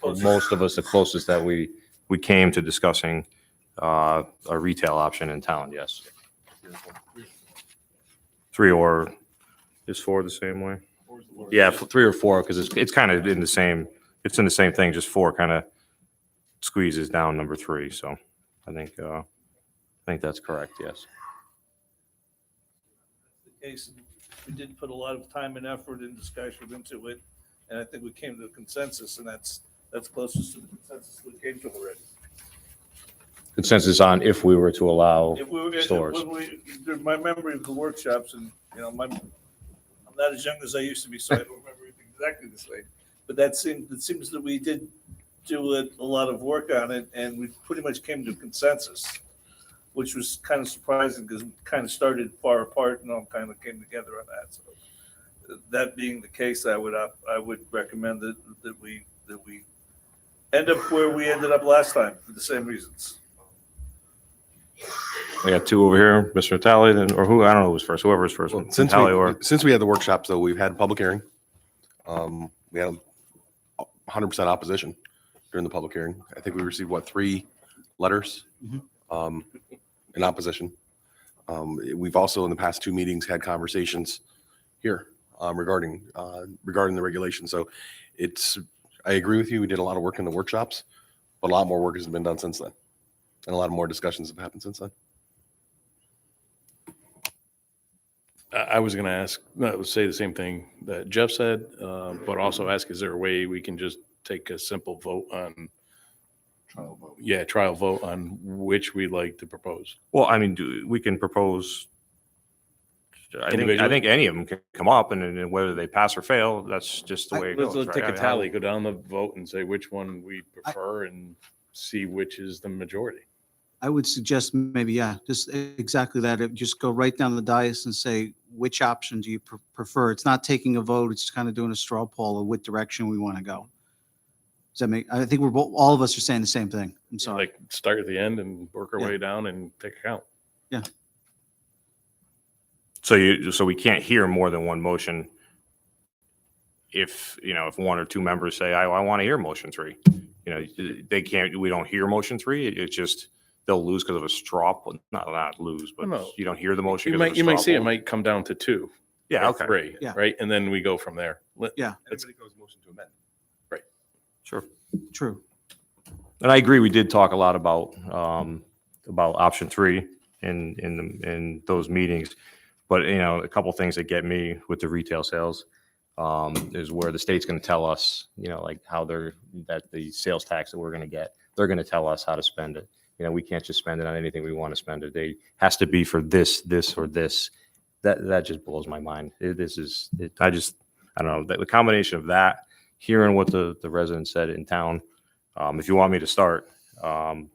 most of us, the closest that we came to discussing a retail option in town, yes. 3 or is 4 the same way? Yeah, 3 or 4, because it's kind of in the same thing, just 4 kind of squeezes down number 3. So I think that's correct, yes. Case, we did put a lot of time and effort and discussion into it, and I think we came to a consensus, and that's closest to the consensus we came to already. Consensus on if we were to allow stores. My memory of the workshops, and I'm not as young as I used to be, so I don't remember it exactly this way. But it seems that we did do a lot of work on it, and we pretty much came to a consensus, which was kind of surprising because we kind of started far apart and all kind of came together on that. So that being the case, I would recommend that we end up where we ended up last time for the same reasons. We got two over here, Mr. Talley, then, or who, I don't know who's first, whoever's first. Well, Talley or, since we had the workshops, though, we've had a public hearing. We had 100% opposition during the public hearing. I think we received, what, 3 letters in opposition. We've also, in the past 2 meetings, had conversations here regarding the regulation. So I agree with you. We did a lot of work in the workshops, but a lot more work has been done since then. And a lot more discussions have happened since then. I was going to say the same thing that Jeff said, but also ask, is there a way we can just take a simple vote on trial vote on which we'd like to propose? well, I mean, we can propose, I Individually? think any of them can come up, and then whether they pass or fail, that's just the way it goes. Let's right? take I a mean, tally, go down the vote and say which one we prefer and see which is the majority. I would suggest maybe, yeah, just exactly that. Just go right down the dais and say, which option do you prefer? It's not taking a vote. It's kind of doing a straw poll of what direction we want to go. Does that make, I think all of us are saying the same thing. I'm sorry. Like start at the end and work our Yeah. way down and take account. Yeah. So we can't hear more than one motion if, if 1 or 2 members say, I want to hear motion 3. They can't, we don't hear motion 3. It's just, they'll lose because of a straw, not lose, but No. you don't hear the motion. You 'cause of might, a you might straw see it poll. might come down to 2. Yeah, or okay. 3, Yeah. right? And then we go from there. Yeah. Everybody goes motion to amend. Sure. True. And I agree, we did talk a lot about option 3 in those meetings. But, a couple things that get me with the retail sales is where the state's going to tell us, like how that the sales tax that we're going to get, they're going to tell us how to spend it. We can't just spend it on anything we want to spend it. They has to be for this, or this. That just blows my mind. I don't know, the combination of that, hearing what the residents said in town. If you want me to start, oh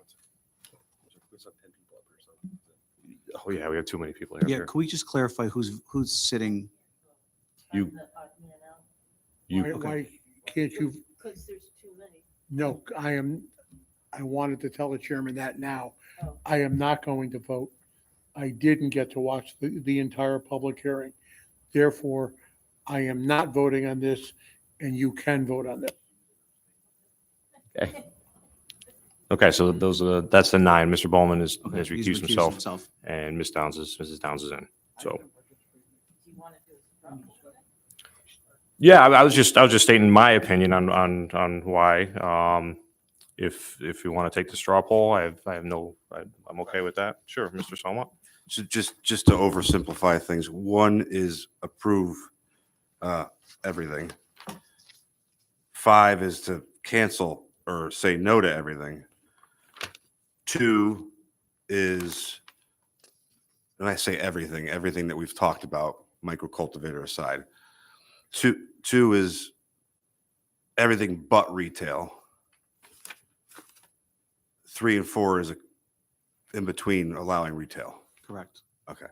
yeah, we have too many people here. Yeah. Can we just clarify who's sitting? You, Why can't you? Because there's too many. No, I wanted to tell the chairman that now. I am not going to vote. I didn't get to watch the entire public hearing. Therefore, I am not voting on this, and you can vote on that. okay, so that's the 9. Mr. Bowman has He's recused himself, and Mrs. Downs is in. So, Do you want to do a straw poll? yeah, I was just stating my opinion on why. If we want to take the straw poll, I'm okay with that. Sure, Mr. Soma. So just to oversimplify things, 1 is approve everything. 5 is to cancel or say no to everything. 2 is, and I say everything that we've talked about, micro cultivator aside. 2 is everything but retail. 3 and 4 is in between allowing retail. Correct. Okay.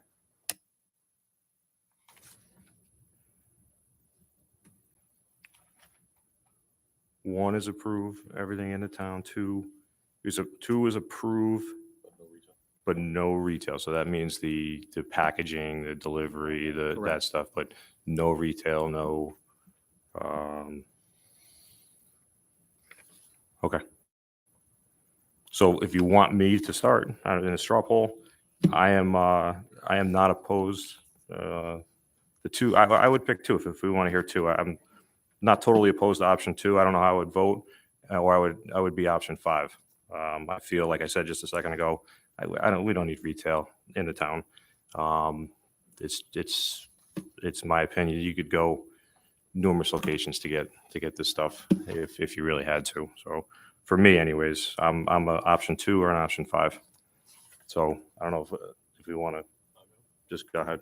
One is approve everything in the town. 2 is approve, but no retail. So that means the packaging, the delivery, that Correct. stuff, but no retail, no. Okay. So if you want me to start in a straw poll, I am not opposed. The 2, I would pick 2 if we want to hear 2. I'm not totally opposed to option 2. I don't know how I would vote, or I would be option 5. I feel like I said just a second ago, we don't need retail in the town. It's my opinion. You could go numerous locations to get this stuff if you really had to. So for me, anyways, I'm a option 2 or an option 5. So I don't know if we want to just go ahead.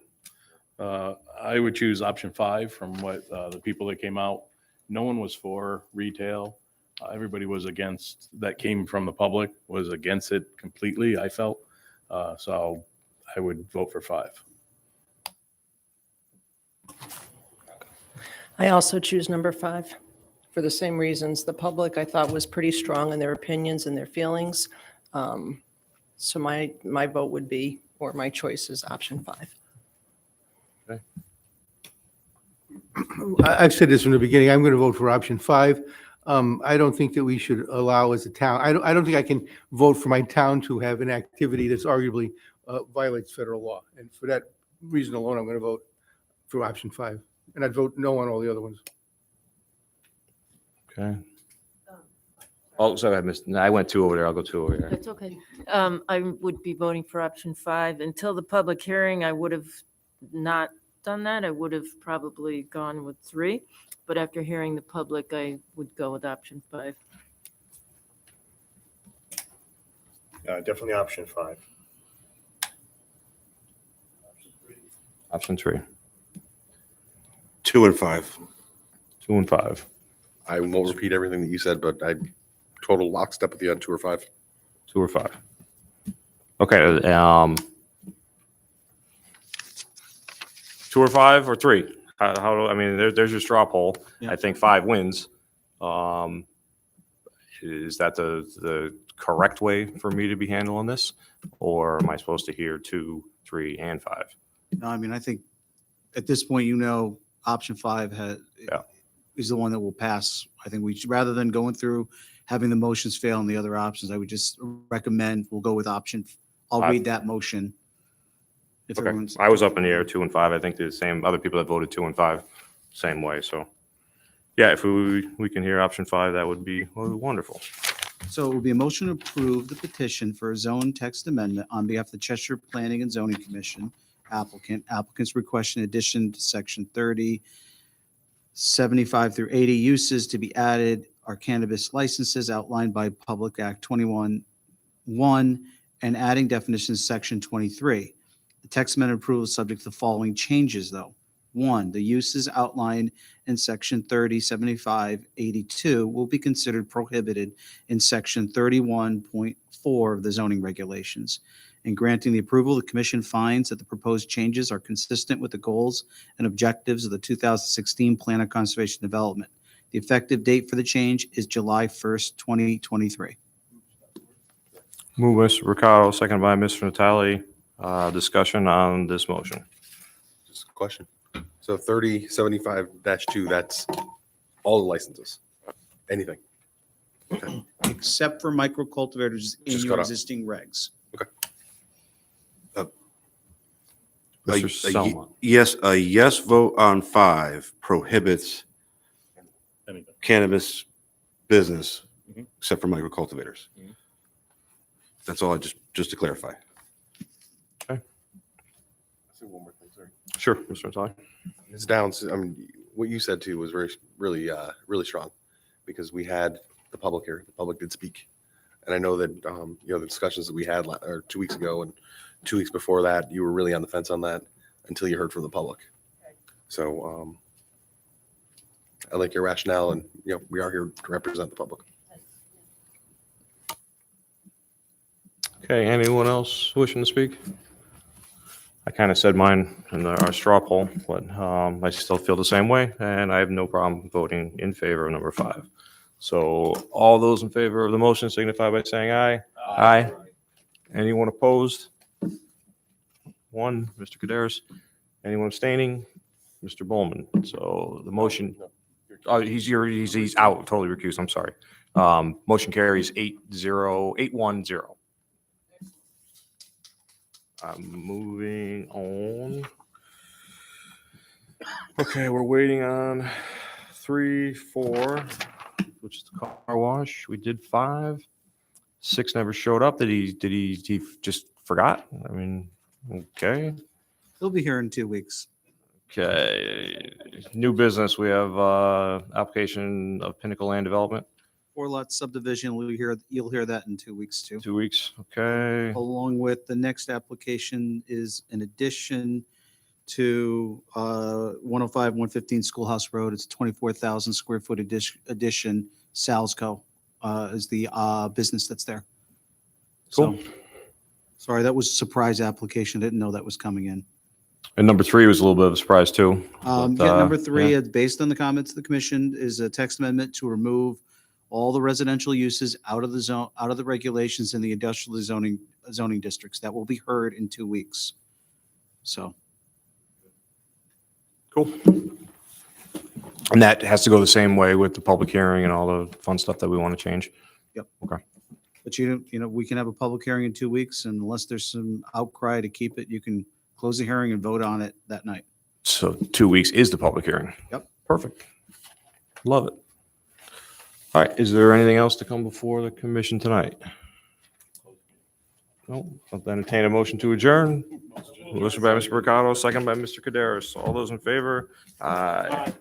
I would choose option 5 from what the people that came out. No one was for retail. Everybody was against, that came from the public, was against it completely, I felt. So I would vote for 5. I also choose number 5 for the same reasons. The public, I thought, was pretty strong in their opinions and their feelings. So my vote would be or my choice is option 5. I've said this from the beginning, I'm going to vote for option 5. I don't think that we should allow as a town, I don't think I can vote for my town to have an activity that's arguably violates federal law. And for that reason alone, I'm going to vote for option 5. And I'd vote no on all the other ones. Okay. Oh, sorry, I went 2 over there. I'll go 2 over here. That's okay. I would be voting for option 5. Until the public hearing, I would have not done that. I would have probably gone with 3. But after hearing the public, I would go with option 5. Definitely option 5. Option 3. 2 and 5. 2 and 5. I won't repeat everything that you said, but I total lockstep with you on 2 or 5. 2 or 5. Okay. 2 or 5 or 3? How do I mean? There's your straw poll. Yeah. I think 5 wins. Is that the correct way for me to be handling this, or am I supposed to hear 2, 3, and 5? No, I mean, I think at this point, option 5 is the one that will pass. I think we should, rather than going through having the motions fail and the other options, I would just recommend we'll go with option. I'll 5. read that motion. If Okay. everyone's, I was up in the air 2 and 5. I think the same other people that voted 2 and 5 same way. So yeah, if we can hear option 5, that would be wonderful. So it will be a motion to approve the petition for a zone text amendment on behalf of the Cheshire Planning and Zoning Commission applicants requesting addition to section 30, 75 through 80 uses to be added are cannabis licenses outlined by Public Act 21-1 and adding definitions section 23. The text amendment approval is subject to the following changes, though. 1, the uses outlined in section 30, 75, 82 will be considered prohibited in section 31.4 of the zoning regulations. In granting the approval, the commission finds that the proposed changes are consistent with the goals and objectives of the 2016 Plan of Conservation Development. The effective date for the change is July 1st, 2023. Move Mr. Ricardo, second by Mr. Natale. Discussion on this motion. Just a question. So 3075-2, that's all the licenses, anything. Okay. Except for micro cultivators in Just your cut off. existing regs. Mr. A Selma. yes vote on 5 prohibits Anything. cannabis business, Mhm. except for micro cultivators. Mhm. That's all, just to clarify. One more thing, sorry. Sure, Mr. Natale. It's down. I mean, what you said too was really strong, because we had the public here. The public did speak, and I know that the discussions that we had 2 weeks ago and 2 weeks before that, you were really on the fence on that until you heard from the public. So I like your rationale, and we are here to represent the public. Okay, anyone else wishing to speak? I kind of said mine in our straw poll, but I still feel the same way, and I have no problem voting in favor of number 5. So all those in favor of the motion signify by saying aye. Aye. Anyone opposed? 1, Mr. Kaderis. Anyone abstaining? Mr. Bowman. So the motion, he's out, totally recused, I'm sorry. Motion carries 8-1-0. Moving on. Okay, we're waiting on 3, 4, which is the car wash. We did 5. 6 never showed up. Did he just forgot? I mean, okay. He'll be here in 2 weeks. Okay. New business. We have application of Pinnacle Land Development. 4-lot subdivision, you'll hear that in 2 weeks too. 2 weeks. Okay. Along with the next application is an addition to 105, 115 Schoolhouse Road. It's a 24,000 square foot addition. Salsco is the business that's there. Cool. So, sorry, that was a surprise application. Didn't know that was coming in. And number 3 was a little bit of a surprise too. Number 3, yeah. based on the comments of the commission, is a text amendment to remove all the residential uses out of the zone, out of the regulations in the industrial zoning zoning districts. That will be heard in 2 weeks. So. Cool. And that has to go the same way with the public hearing and all the fun stuff that we want to change? Yep. Okay. But we can have a public hearing in 2 weeks, and unless there's some outcry to keep it, you can close the hearing and vote on it that night. So 2 weeks is the public hearing? Yep. Perfect. Love it. All right, is there anything else to come before the commission tonight? No, I'll entertain a motion to adjourn. Motion by Mr. Mercado, second by Mr. Kaderis. All those in favor? Aye.